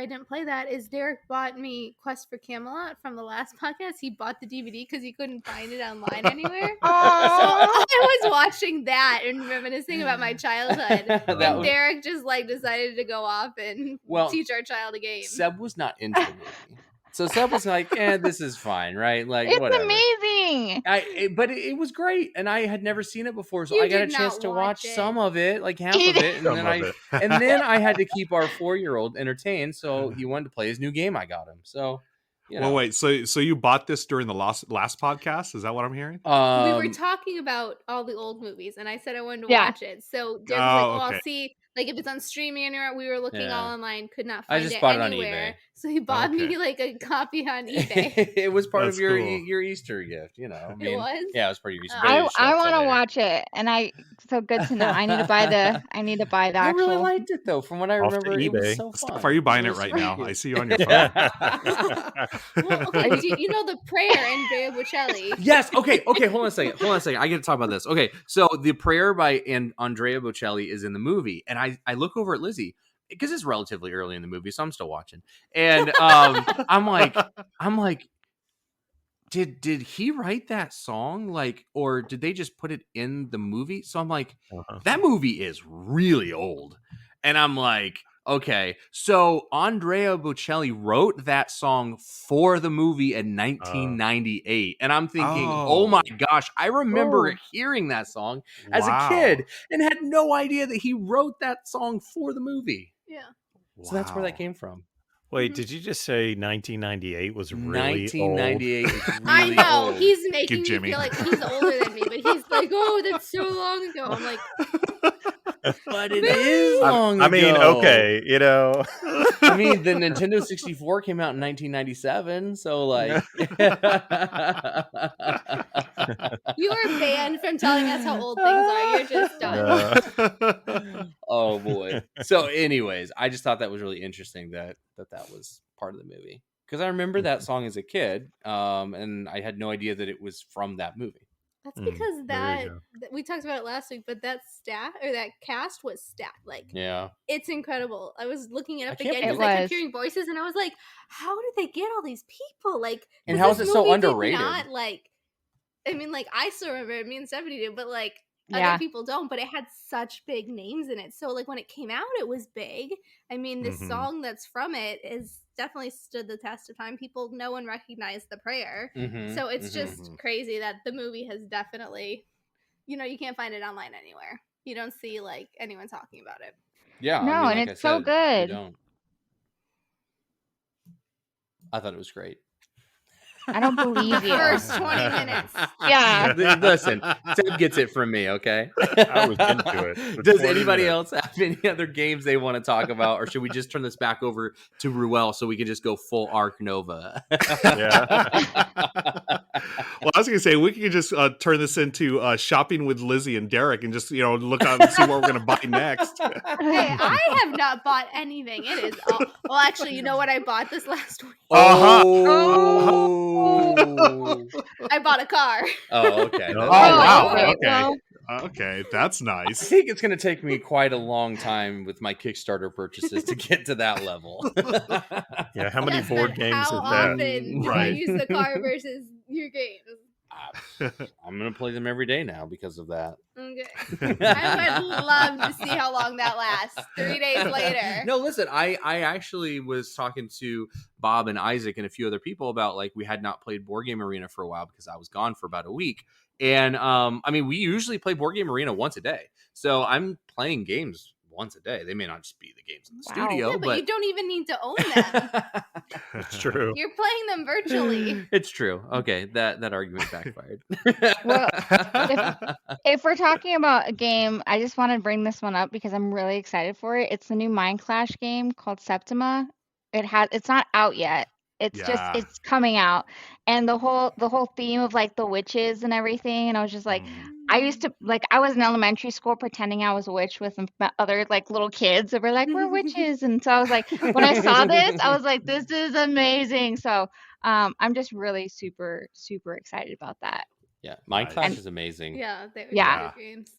didn't play that is Derek bought me Quest for Camelot from the last podcast. He bought the DVD because he couldn't find it online anywhere. So I was watching that and reminiscing about my childhood. And Derek just like decided to go off and teach our child a game. Seb was not into the movie. So Seb was like, this is fine, right? Like, it's whatever. Amazing. But it was great, and I had never seen it before, so I got a chance to watch some of it, like half of it, and then I had to keep our 4-year-old entertained, so he wanted to play his new game I got him. So, well, wait, so you bought this during the last podcast? Is that what I'm hearing? We were talking about all the old movies, and I said I wanted to watch it. So Derek was like, I'll see. Like if it's on streaming or we were looking all online, could not find it anywhere. So he bought me like a copy on eBay. It was part of your Easter gift, you know. I mean, it was. Yeah, it was part of your Easter. I want to watch it, and so good to know. I need to buy the. I really liked it though. From what I remember, it was so fun. Are you buying it right now? I see you on your phone. Well, okay, you know the prayer Andrea Bocelli. Yes. Okay. Hold on a second. I get to talk about this. Okay, so the prayer by Andrea Bocelli is in the movie, and I look over at Lizzie because it's relatively early in the movie, so I'm still watching. And I'm like, did he write that song? Like, or did they just put it in the movie? So I'm like, that movie is really old. And I'm like, okay, so Andrea Bocelli wrote that song for the movie in 1998. And I'm thinking, oh my gosh, I remember hearing that song as a kid and had no idea that he wrote that song for the movie. Yeah. So that's where that came from. Wait, did you just say 1998 was really 1998 old? Is really I know. old. He's making me feel like he's older than me, but he's like, oh, that's so long ago. I'm like... But it is long ago. I mean, okay, you know. I mean, the Nintendo 64 came out in 1997, so like... You are banned from telling us how old things are. You're just done. Oh, boy. So anyways, I just thought that was really interesting that was part of the movie. Because I remember that song as a kid, and I had no idea that it was from that movie. That's because we talked about it last week, but that staff or that cast was stacked. Like, yeah, it's incredible. I was looking it up I can't again because believe- I It kept was. hearing voices, and I was like, "How did they get all these people?" Like, And 'cause how is this it so movie did underrated? Not, like, I mean, like, I still remember it. Me and Stephanie do, but like Yeah. other people don't. But it had such big names in it. So like when it came out, it was big. I mean, the song that's from it is definitely stood the test of time. People know and recognize the prayer. So it's just crazy that the movie has definitely, you know, you can't find it online anywhere. You don't see like anyone talking about it. Yeah, No, I mean, and like it's I so said, good. You don't. I thought it was great. I don't believe you. First 20 minutes. Yeah. Listen, Seb gets it from me, okay? I was into it. For Does 20 anybody minutes. else have any other games they want to talk about, or should we just turn this back over to Ruel so we can just go full Arc Nova? Yeah. Well, I was going to say, we could just turn this into shopping with Lizzie and Derek and just, look out and see what we're going to buy next. Hey, I have not bought anything. It is all... Well, actually, you know what I bought this last week? Oh, I bought a car. Oh, okay. Oh, wow. wait, Okay. well- Okay, that's I nice. think it's going to take me quite a long time with my Kickstarter purchases to get to that level. Yeah, how many Yes, board but games how is that? often do I Right. use the car versus your games? I'm going to play them every day now because of that. Okay. I would love to see how long that lasts. 3 days later. No, listen, I actually was talking to Bob and Isaac and a few other people about, like, we had not played Board Game Arena for a while because I was gone for about a week. And I mean, we usually play Board Game Arena once a day. So I'm playing games once a day. They may not just be the games in the studio, Yeah, but you don't even need to own them. It's true. You're playing them virtually. It's true. Okay, that argument backfired. Well, if we're talking about a game, I just want to bring this one up because I'm really excited for it. It's the new Mind Clash game called Septima. It's not out yet. It's coming out. And the whole theme of like the witches and everything, and I was just like, I used to, like, I was in elementary school pretending I was a witch with some other like little kids that were like, we're witches. And so I was like, when I saw this, I was like, this is amazing. So I'm just really super, super excited about that. Yeah, Mind Clash is amazing. Yeah, they're Yeah. good games.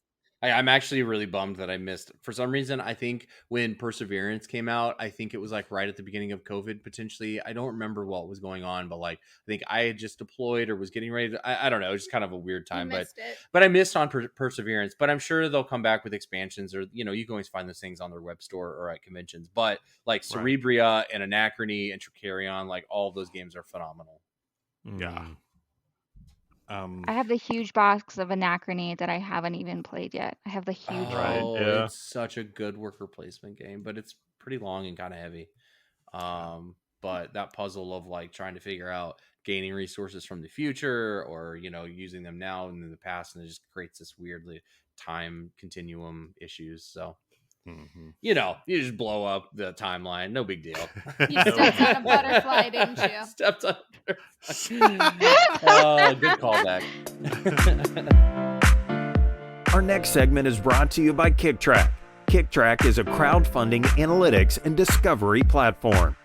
I'm actually really bummed that I missed. For some reason, I think when Perseverance came out, I think it was like right at the beginning of COVID, potentially. I don't remember what was going on, but like I think I had just deployed or was getting ready to. I don't know. It was just kind of a weird time, but I missed on Perseverance. But I'm sure they'll come back with expansions, or you can always find those things on their web store or at conventions. But like Cerebria and Anachrony and Tricarion, like all of those games are phenomenal. Yeah. I have the huge box of Anachrony that I haven't even played yet. I have the huge one. It's such a good worker placement game, but it's pretty long and kind of heavy. But that puzzle of like trying to figure out gaining resources from the future or, using them now and in the past, and it just creates this weirdly time continuum issues. So, you just blow up the timeline. No big deal. You stepped on a butterfly, didn't you? Stepped on a butterfly. Good callback. Our next segment is brought to you by Kicktraq. Kicktraq is a crowdfunding analytics and discovery platform.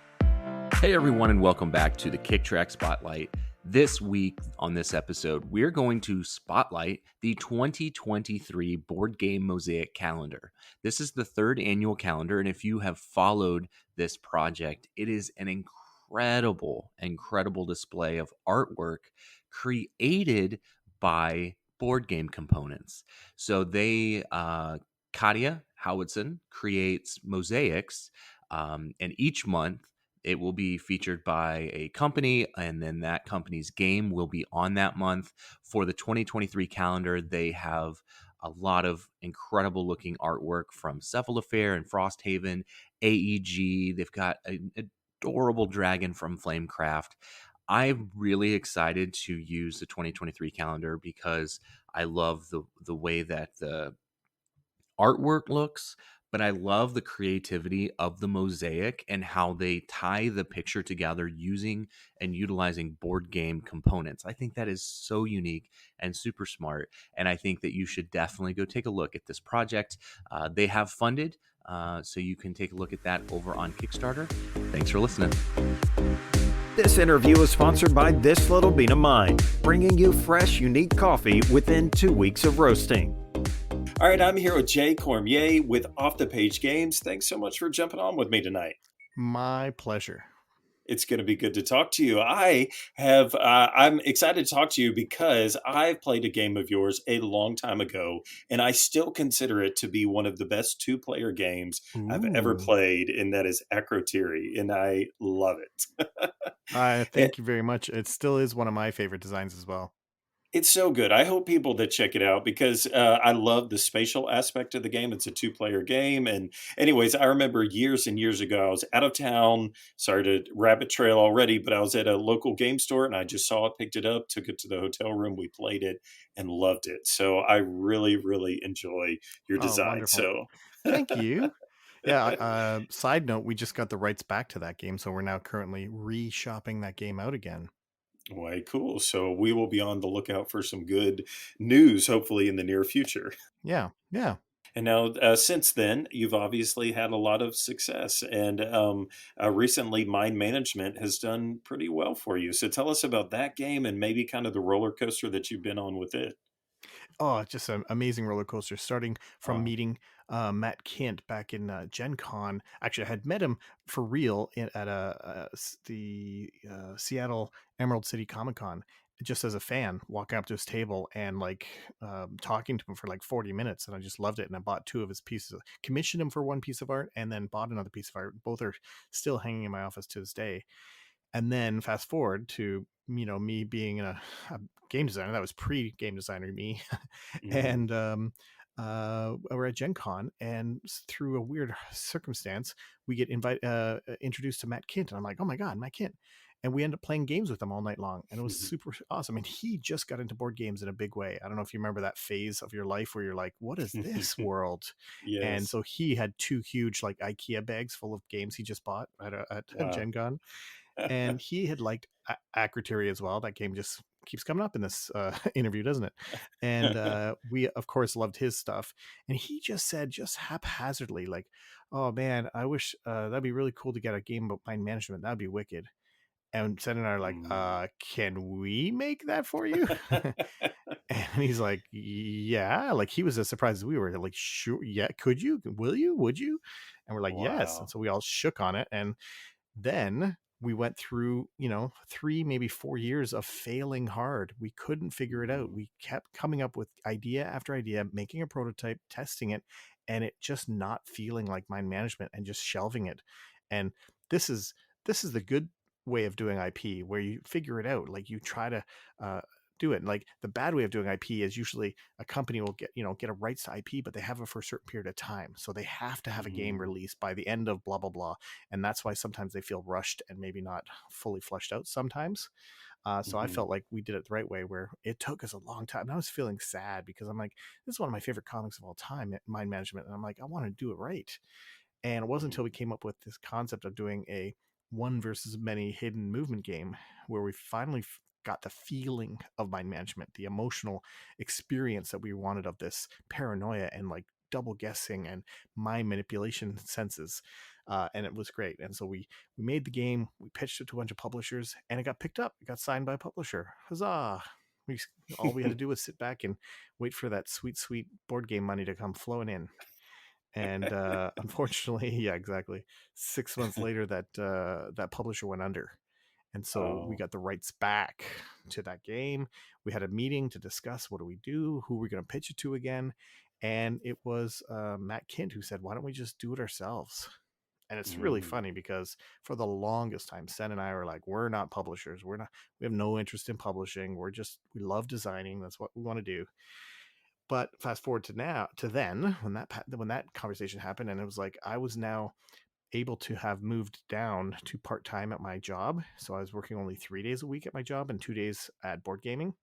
Hey everyone, and welcome back to the Kicktraq Spotlight. This week on this episode, we're going to spotlight the 2023 Board Game Mosaic Calendar. This is the third annual calendar, and if you have followed this project, it is an incredible display of artwork created by board game components. So they, Katia Howardson creates mosaics, and each month it will be featured by a company, and then that company's game will be on that month. For the 2023 calendar, they have a lot of incredible looking artwork from Cephalofair and Frosthaven, AEG. They've got an adorable dragon from Flamecraft. I'm really excited to use the 2023 calendar because I love the way that the artwork looks, but I love the creativity of the mosaic and how they tie the picture together using and utilizing board game components. I think that is so unique and super smart, and I think that you should definitely go take a look at this project. They have funded, so you can take a look at that over on Kickstarter. Thanks for listening. This interview is sponsored by This Little Bean of Mine, bringing you fresh, unique coffee within 2 weeks of roasting. All right, I'm here with Jay Cormier with Off the Page Games. Thanks so much for jumping on with me tonight. My pleasure. It's going to be good to talk to you. I'm excited to talk to you because I've played a game of yours a long time ago, and I still consider it to be one of the best 2-player games I've ever played, and that is Acrotiri, and I love it. Thank you very much. It still is one of my favorite designs as well. It's so good. I hope people that check it out because I love the spatial aspect of the game. It's a 2-player game. And anyways, I remember years and years ago, I was out of town. Sorry to rabbit trail already, but I was at a local game store and I just saw it, picked it up, took it to the hotel room. We played it and loved it. So I really, really enjoy your design. So thank you. Yeah. Side note, we just got the rights back to that game. So we're now currently re-shopping that game out again. Way cool. So we will be on the lookout for some good news, hopefully in the near future. Yeah. And now, since then, you've obviously had a lot of success, and recently, Mind Management has done pretty well for you. So tell us about that game and maybe kind of the roller coaster that you've been on with it. Oh, just an amazing roller coaster. Starting from meeting Matt Kint back in Gen Con. Actually, I had met him for real at the Seattle Emerald City Comic Con, just as a fan, walking up to his table and talking to him for 40 minutes. And I just loved it. And I bought 2 of his pieces, commissioned him for 1 piece of art, and then bought another piece of art. Both are still hanging in my office to this day. And then fast forward to me being a game designer. That was pre-game designer me. And we're at Gen Con, and through a weird circumstance we get introduced to Matt Kint, and I'm like, oh my god, Matt Kint. And we end up playing games with him all night long, and it was super awesome. And he just got into board games in a big way. I don't know if you remember that phase of your life where you're like, what is this world? Yes. And so he had 2 huge IKEA bags full of games he just bought at Gen Con. And he had liked Acrotiri as well. That game just keeps coming up in this interview, doesn't it? And we, of course, loved his stuff. And he just said, just haphazardly, oh man, I wish that'd be really cool to get a game about mind management. That'd be wicked. And Sen and I are like, can we make that for you? And he's like, yeah. He was as surprised as we were. Like, sure, yeah, could you? Will you? Would you? And we're like, yes. And so we all shook on it. And then we went through 3, maybe 4 years of failing hard. We couldn't figure it out. We kept coming up with idea after idea, making a prototype, testing it, and it just not feeling like mind management, and just shelving it. And this is the good way of doing IP, where you figure it out. You try to do it. And the bad way of doing IP is usually a company will get a rights to IP, but they have it for a certain period of time. So they have to have a game released by the end of blah, blah, blah. And that's why sometimes they feel rushed and maybe not fully fleshed out sometimes. So I felt like we did it the right way, where it took us a long time. And I was feeling sad because I'm like, this is one of my favorite comics of all time, Mind Management. And I'm like, I want to do it right. And it wasn't until we came up with this concept of doing a 1 versus many hidden movement game where we finally got the feeling of mind management, the emotional experience that we wanted of this paranoia and double guessing and mind manipulation senses. And it was great. And so we made the game, we pitched it to a bunch of publishers, and it got picked up. It got signed by a publisher. Huzzah! All we had to do was sit back and wait for that sweet, sweet board game money to come flowing in. And unfortunately, yeah, exactly. 6 months later, that publisher went under. And so we got the rights back to that game. We had a meeting to discuss what do we do, who we're going to pitch it to again. And it was Matt Kint who said, why don't we just do it ourselves? And it's really funny because for the longest time, Sen and I were like, we're not publishers. We have no interest in publishing. We love designing. That's what we want to do. But fast forward to then, when that conversation happened, and it was like I was now able to have moved down to part-time at my job. So I was working only 3 days a week at my job and 2 days at board gaming.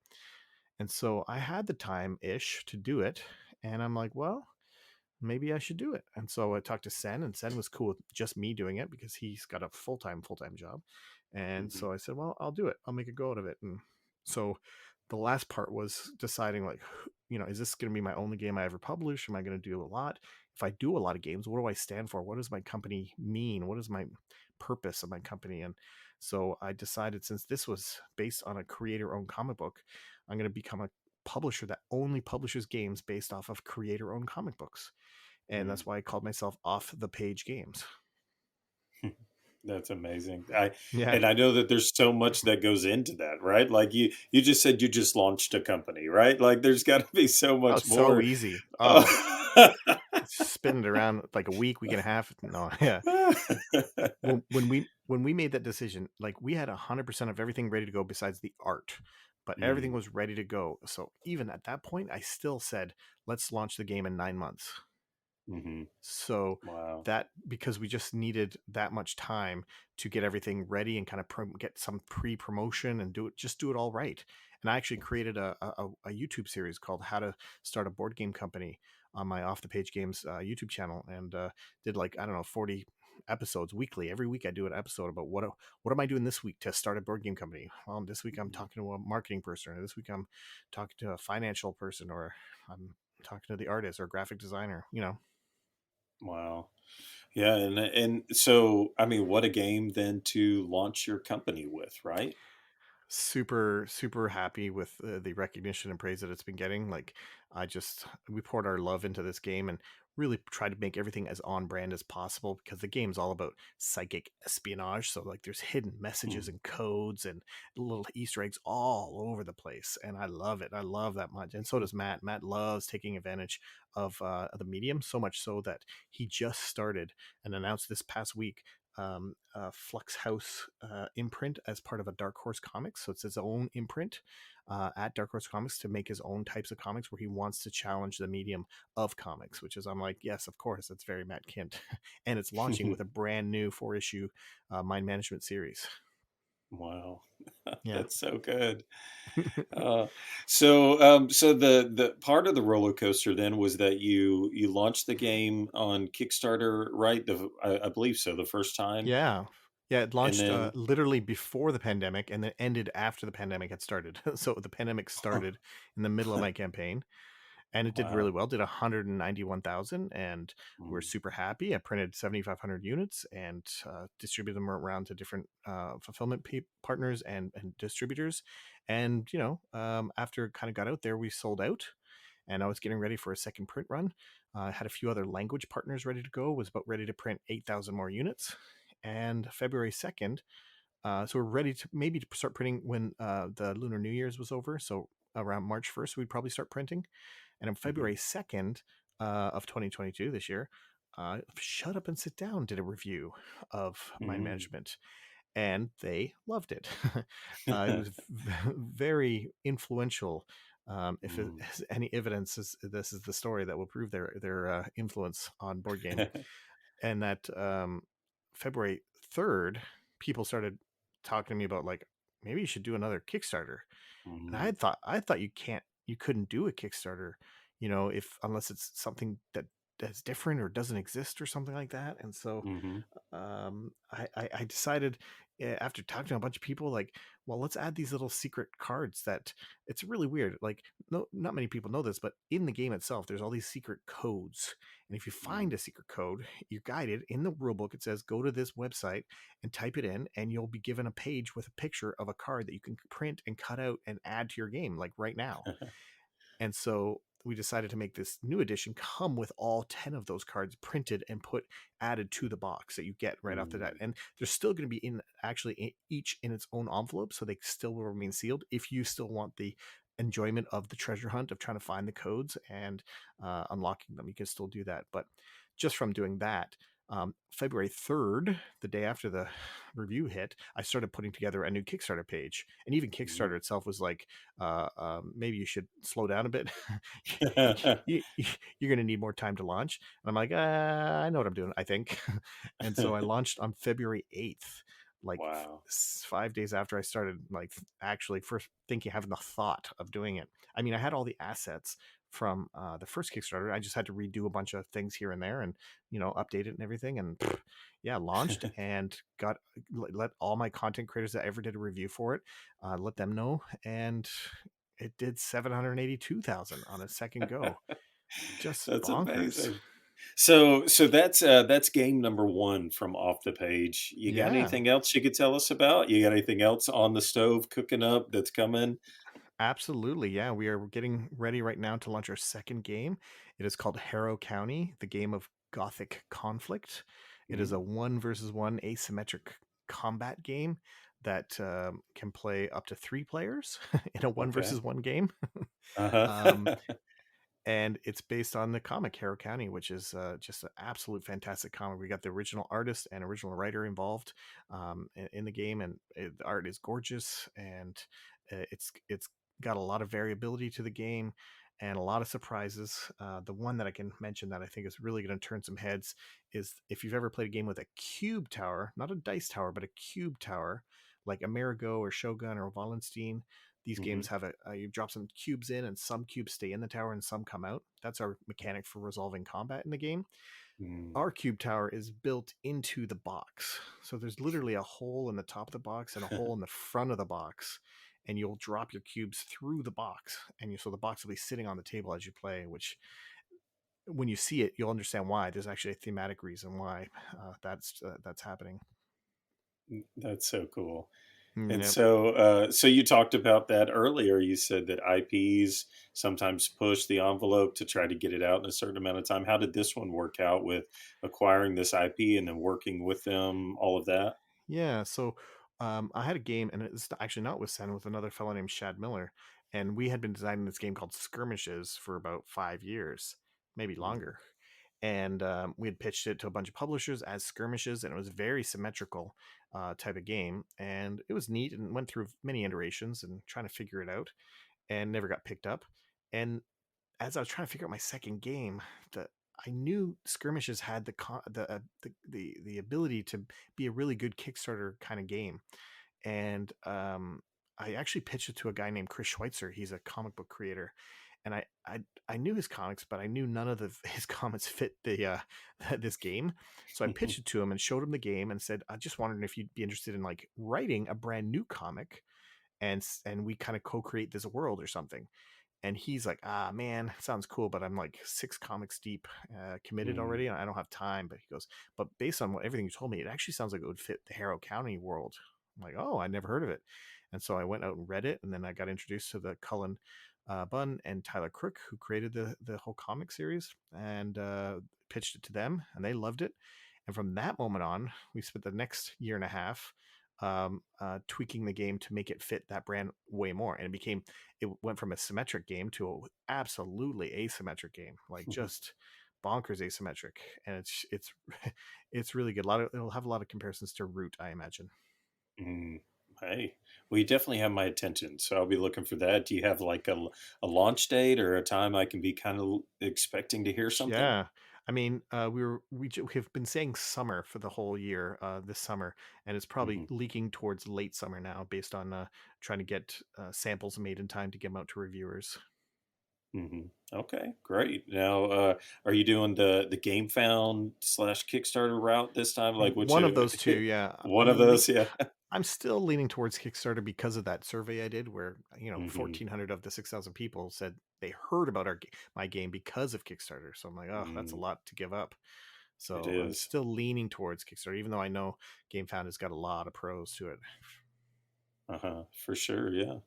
And so I had the time-ish to do it. And I'm like, well, maybe I should do it. And so I talked to Sen, and Sen was cool with just me doing it because he's got a full-time job. And so I said, well, I'll do it. I'll make a go out of it. And so the last part was deciding is this going to be my only game I ever publish? Am I going to do a lot? If I do a lot of games, what do I stand for? What does my company mean? What is my purpose of my company? And So I decided, since this was based on a creator-owned comic book, I'm going to become a publisher that only publishes games based off of creator-owned comic books. And that's why I called myself Off the Page Games. That's amazing. Yeah. And I know that there's so much that goes into that, right? Like you just said you just launched a company, right? Like there's got to be so much so more. easy. Spin it around like a week and a half. No, yeah. When we made that decision, like we had 100% of everything ready to go besides the art, but everything was ready to go. So even at that point, I still said, let's launch the game in 9 months. So that, because we just needed that much time to get everything ready and kind of get some pre-promotion and do it all right. And I actually created a YouTube series called How to Start a Board Game Company on my Off the Page Games YouTube channel, and did 40 episodes weekly. Every week I do an episode about what am I doing this week to start a board game company. Well, this week I'm talking to a marketing person, or this week I'm talking to a financial person, or I'm talking to the artist or graphic designer, Wow. Yeah. And so, I mean, what a game then to launch your company with, right? Super happy with the recognition and praise that it's been getting. We poured our love into this game and really tried to make everything as on brand as possible, because the game's all about psychic espionage. So there's hidden messages and codes and little Easter eggs all over the place, and I love it. I love that much, and so does Matt. Matt loves taking advantage of the medium, so much so that he just started and announced this past week Flux House imprint as part of a Dark Horse Comics. So it's his own imprint at Dark Horse Comics to make his own types of comics, where he wants to challenge the medium of comics, which is, I'm like, yes, of course, that's very Matt Kint. And it's launching with a brand new 4-issue mind management series. Wow. Yeah. That's so good. So the part of the roller coaster then was that you launched the game on Kickstarter, right? I believe so, the first time. Yeah. It launched then, literally before the pandemic, and then ended after the pandemic had started. So the pandemic started in the middle of my campaign, and it did really well. Did 191,000, and we're super happy. I printed 7,500 units and distributed them around to different fulfillment partners and distributors. And after it kind of got out there, we sold out, and I was getting ready for a second print run. I had a few other language partners ready to go. Was about ready to print 8,000 more units. And February 2nd, so we're ready to maybe to start printing when the Lunar New Year's was over. So around March 1st, we'd probably start printing. And on February 2nd of 2022, this year, Shut Up and Sit Down did a review of Mind Management, and they loved it. It was very influential. If it has any evidence, this is the story that will prove their influence on board game. And that February 3rd, people started talking to me about, like, maybe you should do another Kickstarter. And I thought you couldn't do a Kickstarter, unless it's something that's different or doesn't exist or something like that. And so I decided, after talking to a bunch of people, like, well, let's add these little secret cards that it's really weird. Like, not many people know this, but in the game itself, there's all these secret codes. And if you find a secret code, you're guided in the rulebook. It says, go to this website and type it in, and you'll be given a page with a picture of a card that you can print and cut out and add to your game, like right now. And so we decided to make this new edition come with all 10 of those cards printed and added to the box that you get right after that. And they're still going to be each in its own envelope, so they still will remain sealed. If you still want the enjoyment of the treasure hunt of trying to find the codes and unlocking them, you can still do that. But just from doing that, February 3rd, the day after the review hit, I started putting together a new Kickstarter page. And even Kickstarter itself was like, maybe you should slow down a bit. You're going to need more time to launch. And I'm like, I know what I'm doing, I think. And so I launched on February 8th. Like, wow. 5 days after I started, like, actually first having the thought of doing it. I mean, I had all the assets from the first Kickstarter. I just had to redo a bunch of things here and there, and update it and everything, and launched and let all my content creators that ever did a review for it, let them know, and it did 782,000 on a second go. Just That's bonkers. amazing. So that's game number one from Off the Page. You got Yeah. anything else you could tell us about? You got anything else on the stove cooking up that's coming? Absolutely. Yeah, we are getting ready right now to launch our second game. It is called Harrow County, the game of Gothic conflict. It is a Mm, 1 versus 1 asymmetric combat game that can play up to 3 players in a one okay. versus one game. um, Uh-huh. and it's based on the comic Harrow County, which is just an absolute fantastic comic. We got the original artist and original writer involved in the game, and the art is gorgeous, and it's got a lot of variability to the game and a lot of surprises. The one that I can mention that I think is really going to turn some heads is if you've ever played a game with a cube tower, not a dice tower, but a cube tower, like Amerigo or Shogun or Wallenstein. These Mhm. games have you drop some cubes in, and some cubes stay in the tower and some come out. That's our mechanic for resolving combat in the game. Mm. Our cube tower is built into the box, so there's literally a hole in the top of the box and a hole in the front of the box, and you'll drop your cubes through the box, and so the box will be sitting on the table as you play. Which, when you see it, you'll understand why. There's actually a thematic reason why that's happening. That's so cool. And Yep. so you talked about that earlier. You said that IPs sometimes push the envelope to try to get it out in a certain amount of time. How did this one work out with acquiring this IP and then working with them, all of that? Yeah, so I had a game, and it's actually not with Sen, with another fellow named Shad Miller, and we had been designing this game called Skirmishes for about 5 years, maybe Mm, longer. And we had pitched it to a bunch of publishers as Skirmishes, and it was very symmetrical type of game, and it was neat, and went through many iterations and trying to figure it out, and never got picked up. And as I was trying to figure out my second game, that I knew Skirmishes had the ability to be a really good Kickstarter kind of game, and I actually pitched it to a guy named Chris Schweitzer. He's a comic book creator, and I knew his comics, but I knew none of his comics fit the this game. So I pitched it to him and showed him the game and said, I just wondered if you'd be interested in like writing a brand new comic, and we kind of co-create this world or something. And he's like, ah, man, sounds cool, but I'm like 6 comics deep, committed mm, already, and I don't have time. But he goes, but based on everything you told me, it actually sounds like it would fit the Harrow County world. I'm like, oh, I never heard of it. And so I went out and read it, and then I got introduced to the Cullen Bunn and Tyler Crook, who created the whole comic series, and pitched it to them, and they loved it. And from that moment on, we spent the next year and a half tweaking the game to make it fit that brand way more. And it went from a symmetric game to a absolutely asymmetric game, like just bonkers asymmetric. And it's it's really good. It'll have a lot of comparisons to Root, I imagine. mm. Hey, well, you definitely have my attention, so I'll be looking for that. Do you have like a launch date or a time I can be kind of expecting to hear something? Yeah. I mean, we have been saying summer for the whole year, this summer, and it's probably Hmm. leaking towards late summer now, based on trying to get samples made in time to get them out to reviewers. Hmm. Okay, great. Now, are you doing the Game Found slash Kickstarter route this time? Like, which One of those two, yeah. one of those? Yeah. I'm still leaning towards Kickstarter because of that survey I did, where Hmm. 1,400 of the 6,000 people said they heard about my game because of Kickstarter. So I'm like, oh, that's a Mm, lot to give up. it So I'm is. still leaning towards Kickstarter, even though I know GameFound has got a lot of pros to it. Uh-huh, for sure. Yeah.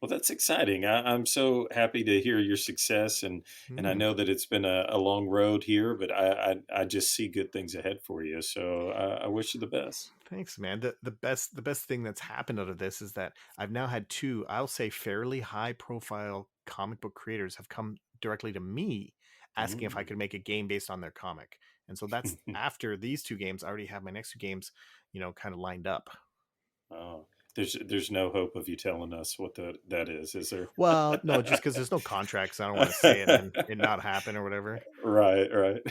Well, that's exciting. I'm so happy to hear your success, and I Mm, know that it's been a long road here, but I just see good things ahead for you. So I wish you the best. thanks, man. The best thing that's happened out of this is that I've now had two, I'll say, fairly high profile comic book creators have come directly to me asking if I Mm. could make a game based on their comic. And so that's after these two games. I already have my next two games, kind of lined up. Oh, there's no hope of you telling us what that is there? Well, no, just because there's no contracts. I don't want to say it and then it not happen or whatever. Right, right.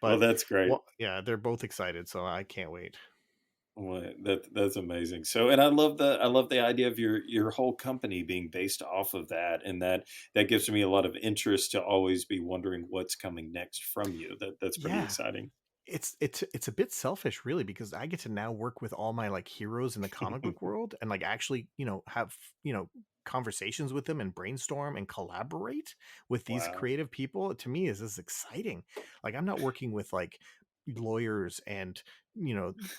Well, But that's great. well, yeah, they're both excited, so I can't wait. Well, that's amazing. So, and I love the idea of your whole company being based off of that, and that gives me a lot of interest to always be wondering what's coming next from you. That's pretty Yeah, exciting. it's a bit selfish, really, because I get to now work with all my like heroes in the comic book world, and like actually have conversations with them and brainstorm and collaborate with these creative people, to me is exciting. Like, I'm not working with like lawyers and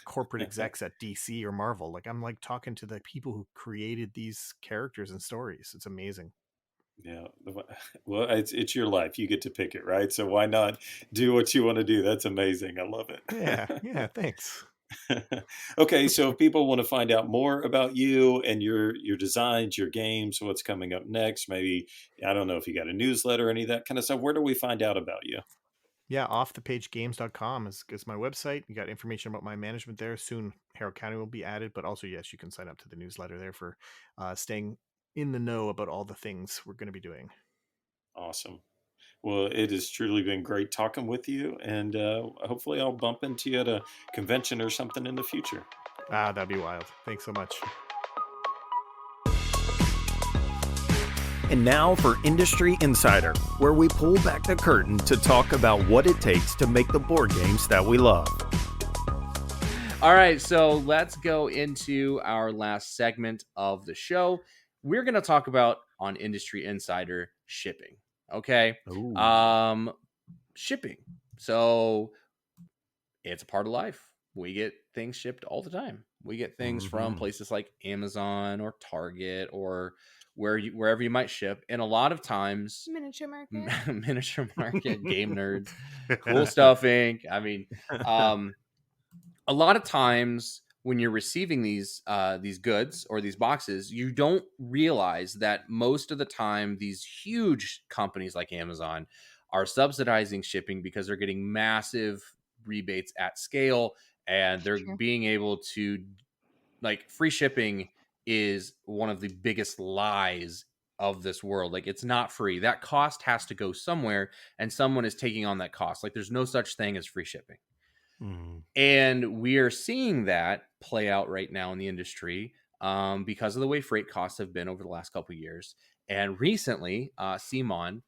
corporate execs at DC or Marvel. Like, I'm like talking to the people who created these characters and stories. It's amazing. Yeah. Well, it's your life. You get to pick it, right? So why not do what you want to do? That's amazing. I love it. Yeah, thanks. Okay, so if people want to find out more about you and your designs, your games, what's coming up next, maybe, I don't know if you got a newsletter, any of that kind of stuff, where do we find out about you? Yeah, offthepagegames.com is my website. You got information about my management there. Soon Harrow County will be added, but also, yes, you can sign up to the newsletter there for staying in the know about all the things we're going to be doing. Awesome. Well, it has truly been great talking with you, and hopefully I'll bump into you at a convention or something in the future. That'd be wild. Thanks so much. And now for Industry Insider, where we pull back the curtain to talk about what it takes to make the board games that we love. All right, so let's go into our last segment of the show. We're going to talk about, on Industry Insider, shipping. Okay. Shipping. So it's a part of life. We get things shipped all the time. We get things from places like Amazon or Target or wherever you might ship. And a lot of times, Miniature Market, Miniature Market, Game Nerds, Cool Stuff Inc. I mean, a lot of times when you're receiving these goods or these boxes, you don't realize that most of the time these huge companies like Amazon are subsidizing shipping because they're getting massive rebates at scale, and they're being able to, like, free shipping is one of the biggest lies of this world. Like, it's not free. That cost has to go somewhere, and someone is taking on that cost. Like, there's no such thing as free shipping. And we are seeing that play out right now in the industry because of the way freight costs have been over the last couple of years. And recently, CMON,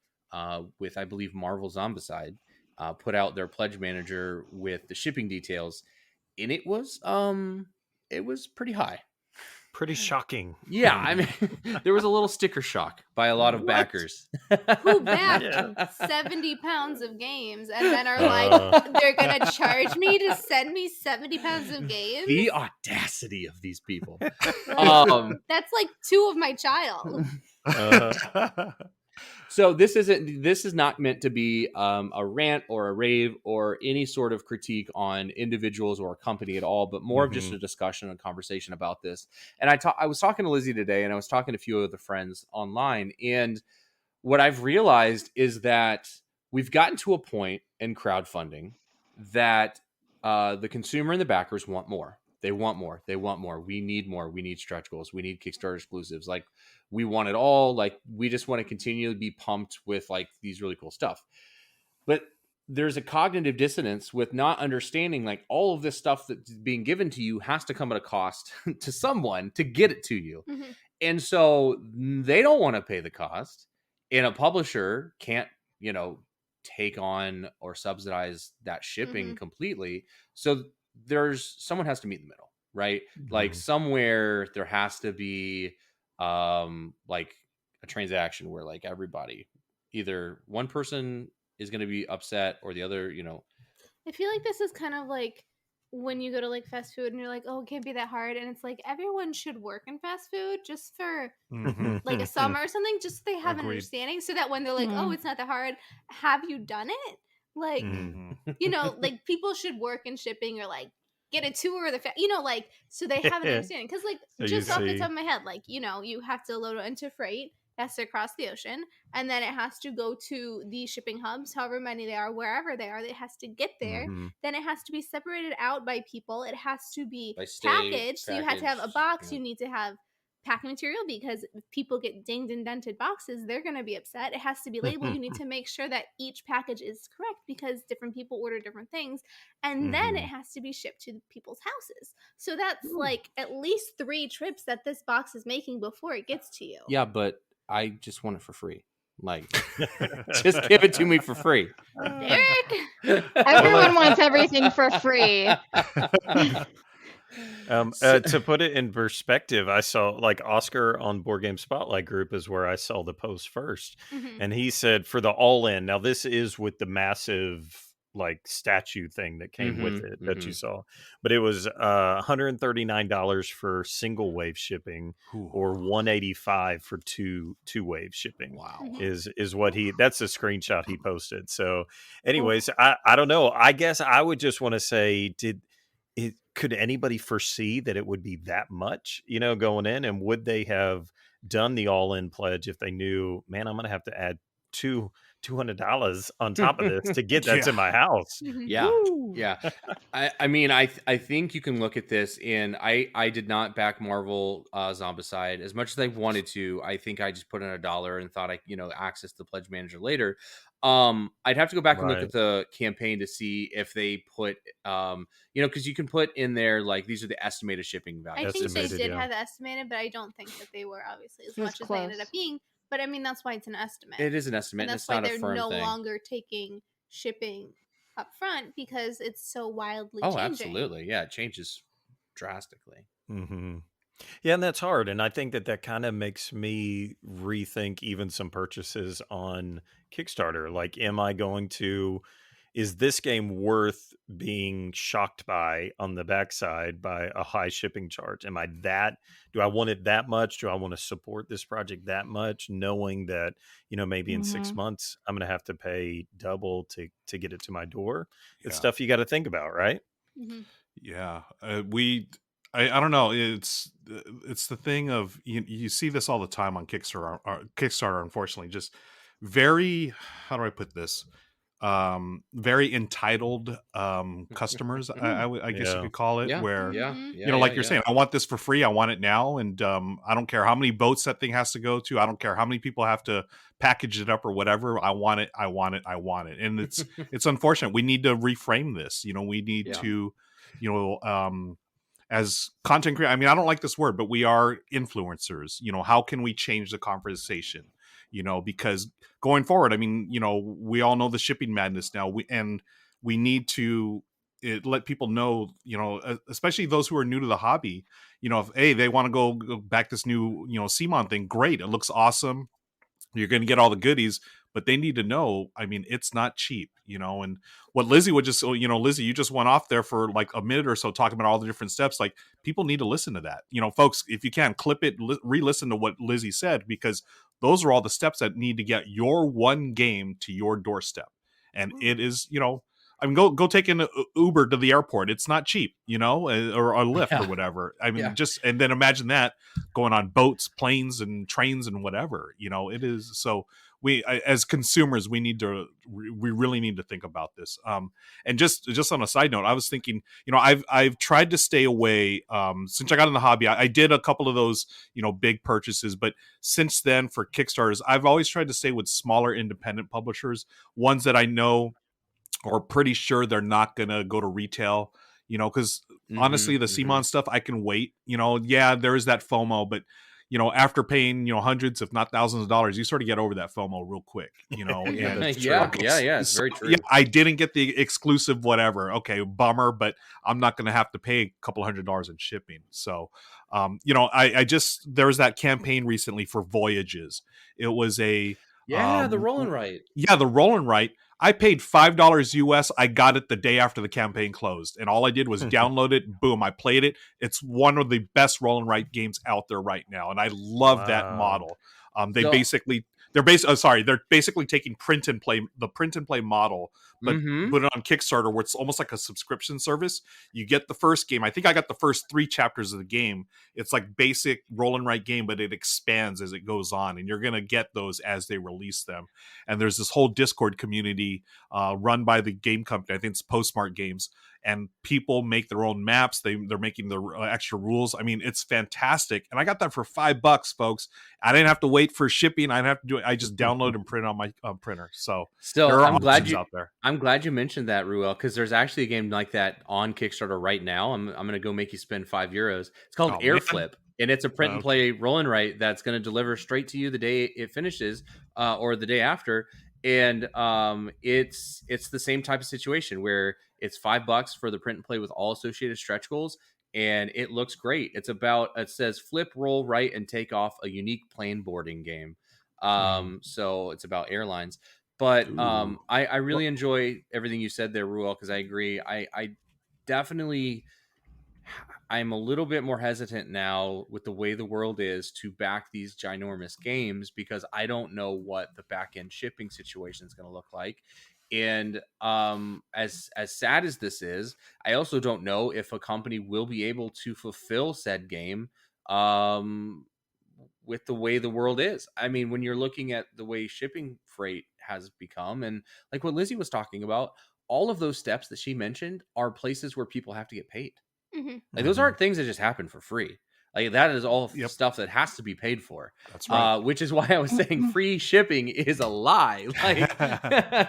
with, I believe, Marvel Zombicide, put out their pledge manager with the shipping details, and it was pretty high. Pretty shocking. Yeah, I mean, there was a little sticker shock by a lot of backers. Who backed 70 pounds of games and then are like, they're going to charge me to send me 70 pounds of games? The audacity of these people. That's like 2 of my child. So this is not meant to be a rant or a rave or any sort of critique on individuals or a company at all, but more of just a discussion and conversation about this. And I was talking to Lizzie today, and I was talking to a few other friends online, and what I've realized is that we've gotten to a point in crowdfunding that the consumer and the backers want more. They want more. They want more. We need more. We need stretch goals. We need Kickstarter exclusives. Like, we want it all. Like, we just want to continue to be pumped with like these really cool stuff. But there's a cognitive dissonance with not understanding, like, all of this stuff that's being given to you has to come at a cost to someone to get it to you. And so they don't want to pay the cost, and a publisher can't, take on or subsidize that shipping completely. So someone has to meet in the middle, right? Like, somewhere there has to be like a transaction where, like, everybody, either one person is going to be upset or the other, I feel like this is kind of like when you go to like fast food and you're like, oh, it can't be that hard. And it's like, everyone should work in fast food just for like a summer or something, just so they have an understanding, so that when they're like, oh, it's not that hard, have you done it? Like, like, people should work in shipping, or like get a tour of the like, so they have an understanding. Because like, so just off the top of my head, like, you have to load it into freight, it has to cross the ocean, and then it has to go to the shipping hubs, however many they are, wherever they are, it has to get there. Then it has to be separated out by people, it has to be packaged, so you have to have a box, you need to have packing material, because if people get dinged and dented boxes, they're going to be upset. It has to be labeled. You need to make sure that each package is correct, because different people order different things, and then it has to be shipped to people's houses. So that's like at least 3 trips that this box is making before it gets to you. Yeah, but I just want it for free. Like, just give it to me for free. Derek! Everyone wants everything for free. To put it in perspective, I saw like Oscar on Board Game Spotlight group is where I saw the post first, and he said for the all in. Now this is with the massive like statue thing that came with it that you saw, but it was $139 for single wave shipping or $185 for two wave shipping. Wow, is what that's a screenshot he posted. So, anyways, I don't know. I guess I would just want to say, could anybody foresee that it would be that much, going in? And would they have done the all-in pledge if they knew, man, I'm going to have to add $200 on top of this to get that to my house? Yeah. Woo! Yeah. I mean, I think you can look at this, and I did not back Marvel Zombicide as much as I wanted to. I think I just put in $1 and thought I, access the pledge manager later. I'd have to go back and look at the campaign to see if they put, because you can put in there, like, these are the estimated shipping values. I think they did have the estimated, but I don't think that they were obviously as much as they ended up being. But I mean, that's why it's an estimate. It is an estimate. And that's why they're no longer taking shipping up front because it's so wildly changing. Absolutely. Yeah, it changes drastically. Yeah, and that's hard. And I think that kind of makes me rethink even some purchases on Kickstarter. Like, is this game worth being shocked by on the backside by a high shipping charge? Do I want it that much? Do I want to support this project that much, knowing that, maybe in 6 months, I'm going to have to pay double to get it to my door? It's stuff you got to think about, right? Yeah. I don't know. It's the thing of, you see this all the time on Kickstarter, unfortunately, just very, how do I put this? Very entitled customers, I guess you could call it, where like you're saying, I want this for free, I want it now, and I don't care how many boats that thing has to go to, I don't care how many people have to package it up or whatever, I want it, and it's unfortunate. We need to reframe this. We need to, as content creators, I mean, I don't like this word, but we are influencers. How can we change the conversation? Because going forward, I mean, we all know the shipping madness now. We need to let people know, especially those who are new to the hobby, if they want to go back this new, CMON thing, great. It looks awesome. You're going to get all the goodies, but they need to know, I mean, it's not cheap, and what Lizzie would just, Lizzie, you just went off there for like a minute or so talking about all the different steps. Like, people need to listen to that, folks, if you can clip it, re-listen to what Lizzie said, because those are all the steps that need to get your one game to your doorstep. And it is, I mean, go take an Uber to the airport. It's not cheap, or a Lyft or whatever. I mean, and then imagine that going on boats, planes, and trains and whatever, it is. So as consumers, we really need to think about this. And just on a side note, I was thinking, I've tried to stay away, since I got in the hobby. I did a couple of those, big purchases, but since then for Kickstarters, I've always tried to stay with smaller independent publishers, ones that I know or pretty sure they're not going to go to retail, because honestly, the CMON stuff, I can wait, there is that FOMO, but after paying, hundreds, if not thousands of dollars, you sort of get over that FOMO real quick, It's very true. Yeah, I didn't get the exclusive, whatever. Okay, bummer, but I'm not going to have to pay a couple $100s in shipping. So, there was that campaign recently for Voyages. It was the Roll and Write. Yeah, the Roll and Write. I paid $5 US. I got it the day after the campaign closed, and all I did was download it. Boom, I played it. It's one of the best roll and write games out there right now, and I love that model. They're basically taking print and play model, but put it on Kickstarter, where it's almost like a subscription service. You get the first game. I think I got the first 3 chapters of the game. It's like basic roll and write game, but it expands as it goes on, and you're going to get those as they release them. And there's this whole Discord community run by the game company. I think it's Postmark Games, and people make their own maps. They're making the extra rules. I mean, it's fantastic. And I got that for $5, folks. I didn't have to wait for shipping. I didn't have to do it. I just download and print on my printer. So I'm glad you mentioned that, Ruel, because there's actually a game like that on Kickstarter right now. I'm going to go make you spend €5. It's called Airflip. And it's a print and play roll and write that's going to deliver straight to you the day it finishes, or the day after. And it's the same type of situation where it's $5 for the print and play with all associated stretch goals. and it looks great. It says flip, roll, write, and take off, a unique plane boarding game. So it's about airlines. But I really enjoy everything you said there, Ruel, because I agree. I definitely, I'm a little bit more hesitant now with the way the world is to back these ginormous games, because I don't know what the back end shipping situation is going to look like. And as sad as this is, I also don't know if a company will be able to fulfill said game with the way the world is. I mean, when you're looking at the way shipping freight has become, and like what Lizzie was talking about, all of those steps that she mentioned are places where people have to get paid. Like those aren't things that just happen for free. Like that is all stuff that has to be paid for. That's right. Which is why I was saying free shipping is a lie. Like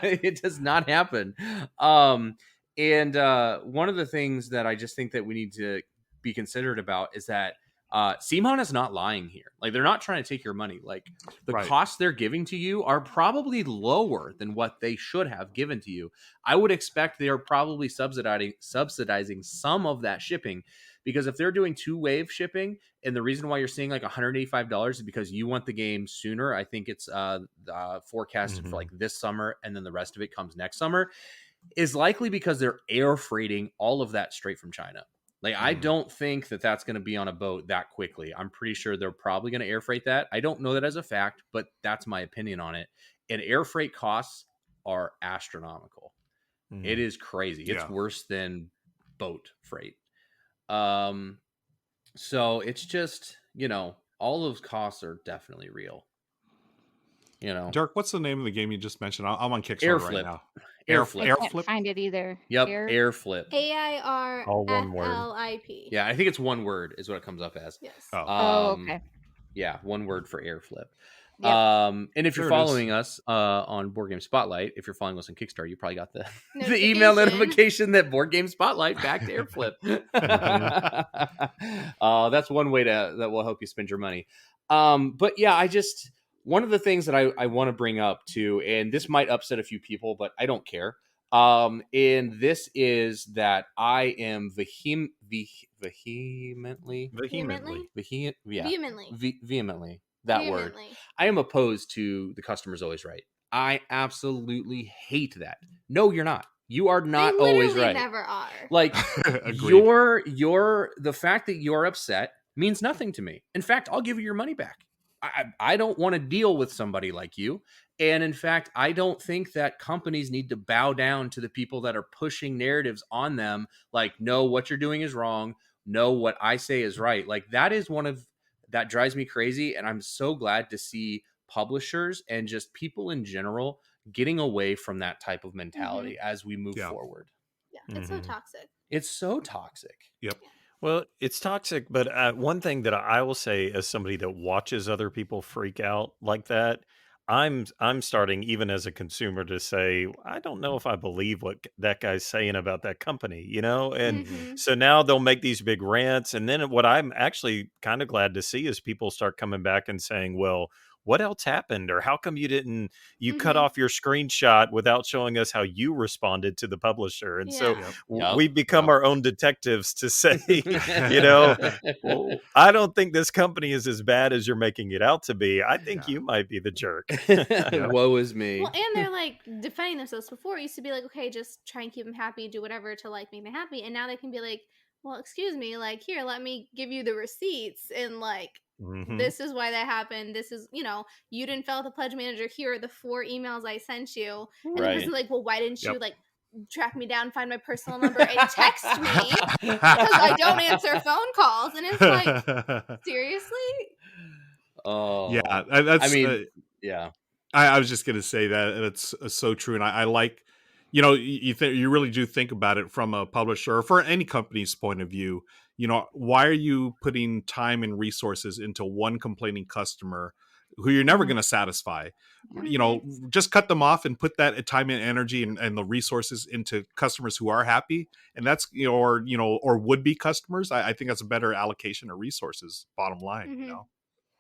it does not happen. And one of the things that I just think that we need to be considerate about is that CMON is not lying here. Like they're not trying to take your money. Like the costs they're giving to you are probably lower than what they should have given to you. I would expect they are probably subsidizing some of that shipping, because if they're doing 2-wave shipping, and the reason why you're seeing like $185 is because you want the game sooner. I think it's forecasted for like this summer, and then the rest of it comes next summer, is likely because they're air freighting all of that straight from China. Like, I don't think that that's going to be on a boat that quickly. I'm pretty sure they're probably going to air freight that. I don't know that as a fact, but that's my opinion on it. And air freight costs are astronomical. It is crazy. It's worse than boat freight. So it's just, all those costs are definitely real. Dirk, what's the name of the game you just mentioned? I'm on Kickstarter right now. Airflip. I can't find it either. Yep, Airflip. AIRFLIP. Yeah, I think it's one word is what it comes up as. Yes. Okay. Yeah, one word for Airflip. Yep. And if you're following us on Board Game Spotlight, if you're following us on Kickstarter, you probably got the email notification that Board Game Spotlight backed Airflip. That's one way that will help you spend your money. But yeah, one of the things that I want to bring up too, and this might upset a few people, but I don't care. And this is that I am vehemently word. I am opposed to the customer's always right. I absolutely hate that. No, you're not. You are not always right. Never are. Like the fact that you're upset means nothing to me. In fact, I'll give you your money back. I don't want to deal with somebody like you. And in fact, I don't think that companies need to bow down to the people that are pushing narratives on them. Like, no, what you're doing is wrong. No, what I say is right. Like that drives me crazy. And I'm so glad to see publishers and just people in general getting away from that type of mentality as we move forward. Yeah, it's so toxic. It's so toxic. Yep. Well, it's toxic, but one thing that I will say, as somebody that watches other people freak out like that, I'm starting, even as a consumer, to say, I don't know if I believe what that guy's saying about that company, And so now they'll make these big rants. And then what I'm actually kind of glad to see is people start coming back and saying, well, what else happened? Or how come you cut off your screenshot without showing us how you responded to the publisher? And so we become our own detectives to say, well, I don't think this company is as bad as you're making it out to be. I think you might be the jerk. Woe is me. Well, and they're like defending themselves. Before it used to be like, okay, just try and keep them happy, do whatever to like make them happy. And now they can be like, well, excuse me, like, here, let me give you the receipts and like, this is why that happened. This is, you didn't fill out the pledge manager. Here are the 4 emails I sent you. And the person's like, well, why didn't you like track me down, find my personal number, and text me because I don't answer phone calls? And it's like, seriously? Oh, yeah. I was just gonna say that it's so true, and I like, you really do think about it from a publisher or for any company's point of view. Why are you putting time and resources into one complaining customer who you're never going to satisfy? Just cut them off and put that time and energy and the resources into customers who are happy. And that's, or would be customers. I think that's a better allocation of resources, bottom line,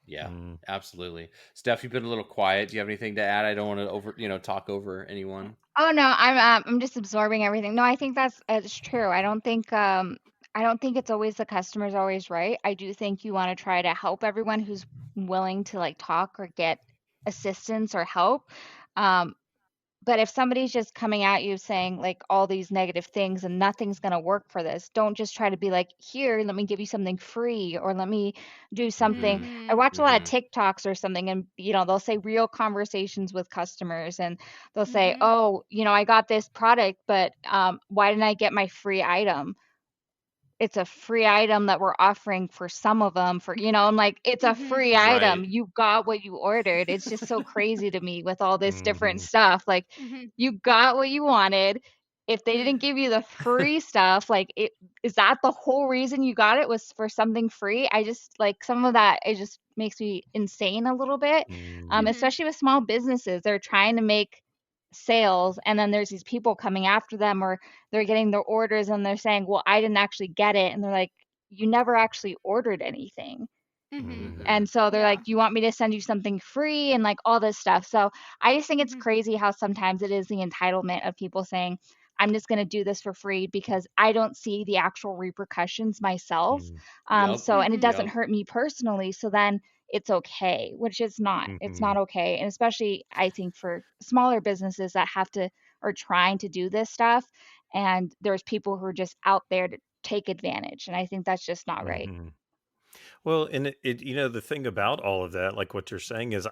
Yeah, absolutely. Steph, you've been a little quiet. Do you have anything to add? I don't want to talk over anyone. Oh no, I'm just absorbing everything. No, I think that's true. I don't think I don't think it's always the customer's always right. I do think you want to try to help everyone who's willing to like talk or get assistance or help. Um, but if somebody's just coming at you saying like all these negative things and nothing's going to work for this, don't just try to be like, here, let me give you something free or let me do something. I Mm-hmm. watch a lot of TikToks or something, and they'll say real conversations with customers, and they'll say, Mm-hmm. oh, I got this product, but why didn't I get my free item? It's a free item that we're offering for some of them I'm like, it's a Mm-hmm. free Right. item. You got what you ordered. It's just so crazy to me with all this different Mhm. stuff. Like, Mm-hmm. you got what you wanted. If they didn't give you the free stuff, like, is that the whole reason you got it, was for something free? I just like some of that. It just makes me insane a little bit. Mhm. Especially with small businesses, they're trying to make sales, and then there's these people coming after them, or they're getting their orders and they're saying, well, I didn't actually get it. And they're like, you never actually ordered anything. Mm-hmm. And so they're Yeah. like, do you want me to send you something free? And like all this stuff. So I just think it's Mhm. crazy how sometimes it is the entitlement of people saying, I'm just going to do this for free because I don't see the actual repercussions myself. Yep. So, and it Mhm. doesn't Yep. hurt me personally. So then it's okay, which is not. It's not Mhm. okay. And especially, I think, for smaller businesses that are trying to do this stuff. And there's people who are just out there to take advantage. And I think that's just not right. Mhm. Well, and the thing about all of that, like what you're saying, is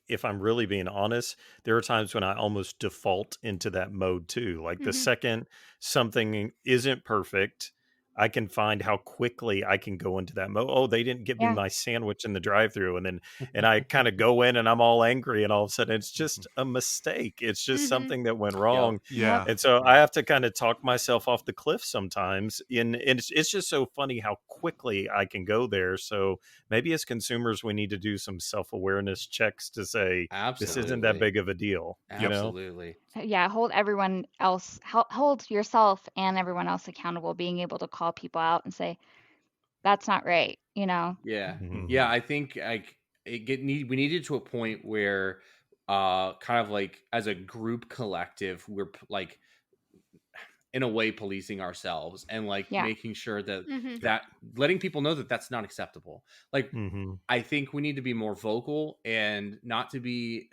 if I'm really being honest, there are times when I almost default into that mode too. Like the Mhm. second something isn't perfect, I can find how quickly I can go into that mode. Oh, they didn't give me Yeah. my sandwich in the drive-through, and I kind of go in and I'm all angry, and all of a sudden it's just a mistake. It's just Mhm. something that went Yep. wrong. Yeah. And so I have to kind of talk myself off the cliff sometimes. And it's just so funny how quickly I can go there. So maybe as consumers, we need to do some self-awareness checks to say, this isn't that Absolutely. big of a deal, Absolutely. Yeah, hold everyone else, hold yourself and everyone else accountable, being able to call people out and say, that's not right, Yeah. Mhm. Yeah. I think we needed to a point where kind of like as a group collective, we're like in a way policing ourselves and like Yeah. making sure that Mhm. that letting people know that that's not acceptable. Like Mhm. I think we need to be more vocal and not to be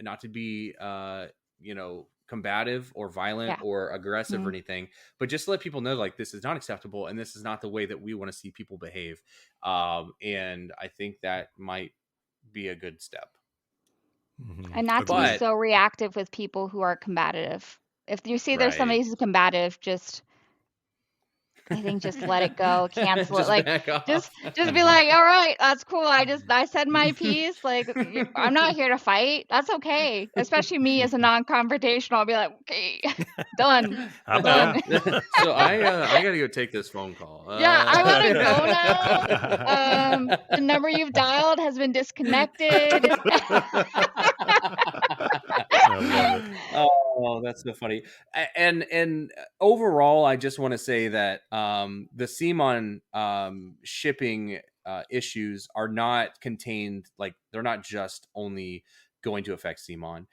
combative or violent Yeah. or aggressive or Mhm. anything, but just let people know like this is not acceptable and this is not the way that we want to see people behave. And I think that might be a good step. Mhm. And not to be Agreed. But so reactive with people who are combative. If you see there's right. somebody who's combative, I think just let it go, cancel it. Just Like, back off. just be Mhm. like, all right, that's cool. I said my piece. Like, I'm not here to fight. That's okay. Especially me as a non-confrontational. I'll be like, okay, done, I'm done. out. So I gotta go take this phone call. Yeah, I want to go now. The number you've dialed has been disconnected. I love it. Oh, that's so funny. And overall, I just want to say that the CMON shipping issues are not contained. Like they're not just only going to affect CMON.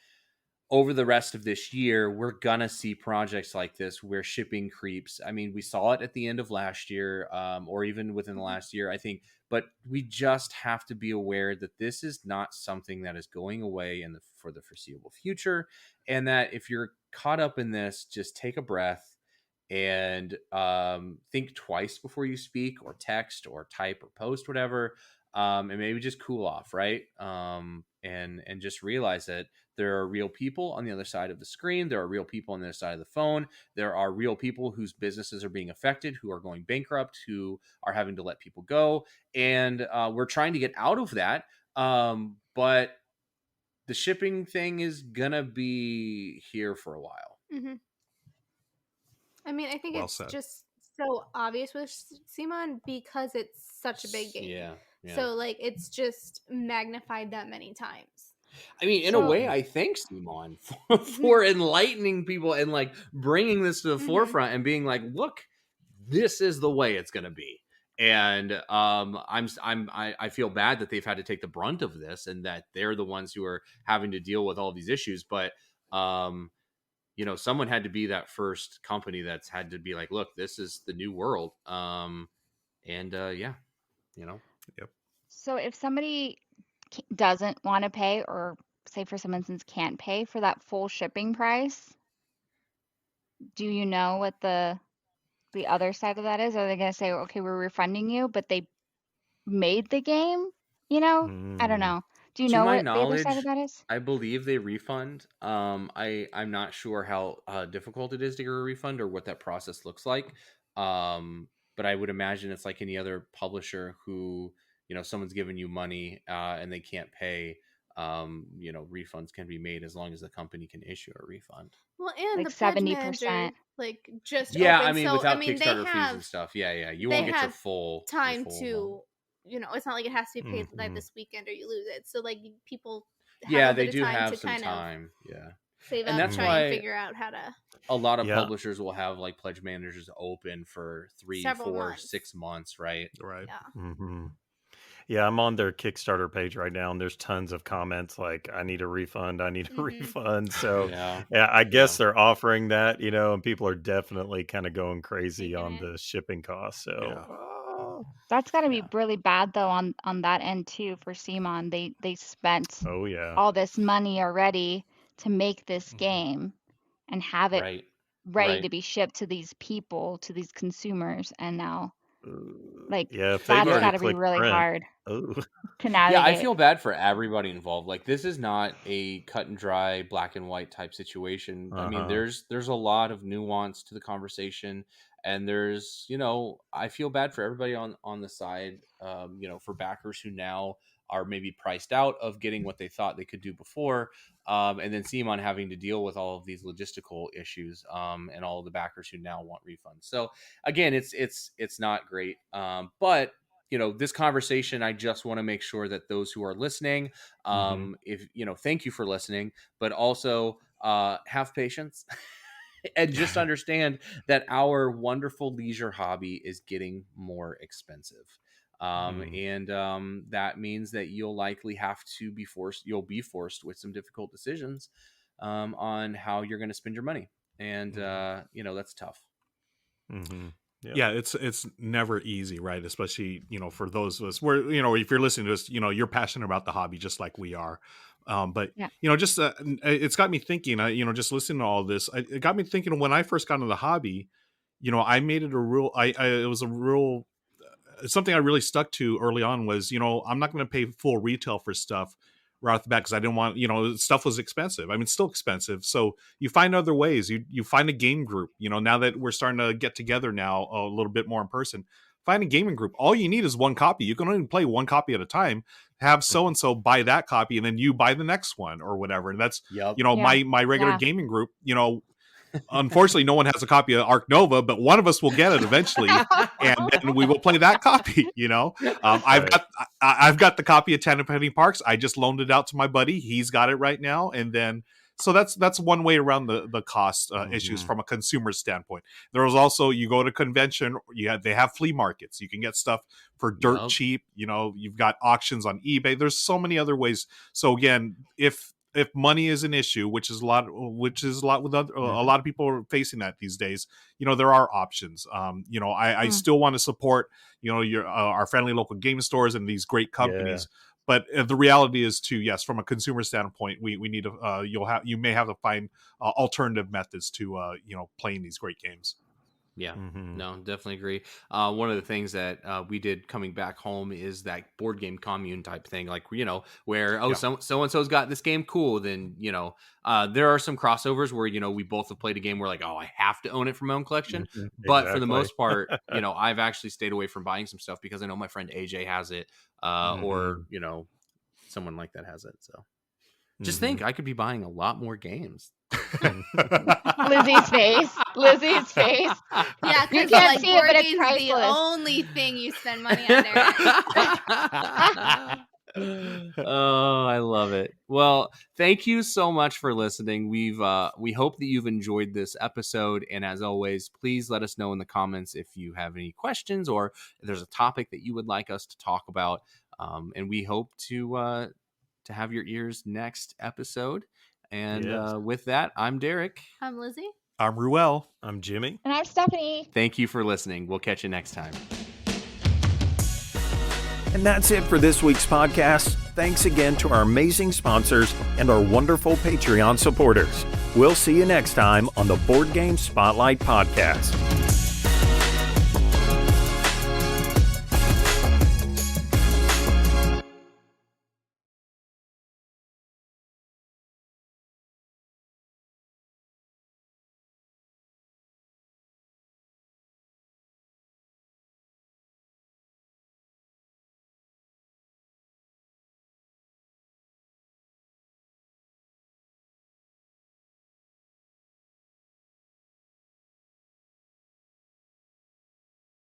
Over the rest of this year, we're gonna see projects like this where shipping creeps. I mean, we saw it at the end of last year, or even within the last year, I think. But we just have to be aware that this is not something that is going away for the foreseeable future, and that if you're caught up in this, just take a breath and think twice before you speak, or text, or type, or post, whatever, and maybe just cool off, right? And just realize that there are real people on the other side of the screen. There are real people on the other side of the phone. There are real people whose businesses are being affected, who are going bankrupt, who are having to let people go. And we're trying to get out of that. But the shipping thing is going to be here for a while. Mm-hmm. I mean, I think Well it's said. just so obvious with Simon because it's such a big game. Yeah. So, like, it's just magnified that many times. I mean, in a So- way, I thank Simon for enlightening people and like bringing this to the forefront and being like, look, this is the way it's going to be. And I feel bad that they've had to take the brunt of this and that they're the ones who are having to deal with all these issues. But someone had to be that first company that's had to be like, look, this is the new world. And yeah, Yep. So if somebody doesn't want to pay, or say for some instance can't pay for that full shipping price, do you know what the other side of that is? Are they going to say, okay, we're refunding you, but they made the game? I don't know. Do you to know my what the other side of knowledge, that is? I believe they refund. I'm not sure how difficult it is to get a refund or what that process looks like. But I would imagine it's like any other publisher who, someone's given you money and they can't pay. Refunds can be made as long as the company can issue a refund. Well, and Like the pledge 70%. manager just Yeah, open. I mean, So without they Kickstarter fees have and stuff. Yeah, you they won't get your have full time your full to, amount. it's not like it has to be paid like Mhm. this weekend or you lose it. So like people have Yeah, a they bit do of time have to some kind time. Yeah. of save And up, that's try and why figure out how to a lot of Yeah. publishers will have like pledge managers open for 3, Several 4, months. 6 months, right? Right. Yeah. Mhm. Yeah, I'm on their Kickstarter page right now, and there's tons of comments like, "I need a refund. I need a refund." So, Yeah. yeah, I guess Yeah. they're offering that, and people are definitely kind of going crazy Taking on it. the shipping costs. So, Yeah. That's got to be Yeah. really bad though on that end too for Simon. They spent oh yeah, all this money already to make this Mhm. game and have it Right. ready Right. to be shipped to these people, to these consumers, and now like yeah. If they've that's already got to be clicked really print, hard oh to Yeah, I navigate. feel bad for everybody involved. Like this is not a cut and dry black and white type situation. I mean, uh-huh. there's a lot of nuance to the conversation, and there's, I feel bad for everybody on the side, for backers who now are maybe priced out of getting what they thought they could do before, and then Simon having to deal with all of these logistical issues, and all of the backers who now want refunds. So again, it's not great, but this conversation, I just want to make sure that those who are listening, if thank you for listening, but also have patience and just understand that our wonderful leisure hobby is getting more expensive. And that means that you'll likely have to be forced with some difficult decisions on how you're going to spend your money. And, that's tough. Mhm. Yep. Yeah, it's never easy, right? Especially, for those of us where, if you're listening to us, you're passionate about the hobby just like we are. But Yeah. just it's got me thinking, just listening to all this, it got me thinking when I first got into the hobby, I made it a real, it was a real, something I really stuck to early on was, I'm not going to pay full retail for stuff right off the bat because I didn't want, stuff was expensive. I mean, it's still expensive. So you find other ways. You find a game group. Now that we're starting to get together now a little bit more in person, find a gaming group. All you need is one copy. You can only play one copy at a time. Have so and so buy that copy, and then you buy the next one or whatever. And that's Yep. my regular Yeah. gaming group. Unfortunately, no one has a copy of Arc Nova, but one of us will get it eventually, and then we will play that copy. I've got the copy of Tenpenny Parks. I just loaned it out to my buddy. He's got it right now, and then so that's one way around the cost issues from a consumer standpoint. There is also, you go to convention, they have flea markets. You can get stuff for dirt cheap. You've got auctions on eBay. There's so many other ways. So again, if money is an issue, which is a lot with a lot of people are facing that these days, there are options. I still want to support, your our friendly local game stores and these great companies. Yeah. But the reality is too, yes, from a consumer standpoint, we need to, you may have to find alternative methods to, playing these great games. Yeah, Mhm. no, definitely agree. One of the things that we did coming back home is that board game commune type thing, like, where, so-and-so's got this game, cool. Then, there are some crossovers where, we both have played a game where like, I have to own it for my own collection. Mhm. But for the Exactly. most part, I've actually stayed away from buying some stuff because I know my friend AJ has it, or, someone like that has it. So just think I could be buying a lot more games. Lizzie's face. Yeah, You because can't see it, board but it's games the priceless. only thing you spend money on there. Oh, I love it. Well, thank you so much for listening. We hope that you've enjoyed this episode, and as always, please let us know in the comments if you have any questions or if there's a topic that you would like us to talk about. And we hope to have your ears next episode. And Yes. With that, I'm Derek. I'm Lizzie. I'm Ruel. I'm Jimmy. And I'm Stephanie. Thank you for listening. We'll catch you next time. And that's it for this week's podcast. Thanks again to our amazing sponsors and our wonderful Patreon supporters. We'll see you next time on the Board Game Spotlight Podcast.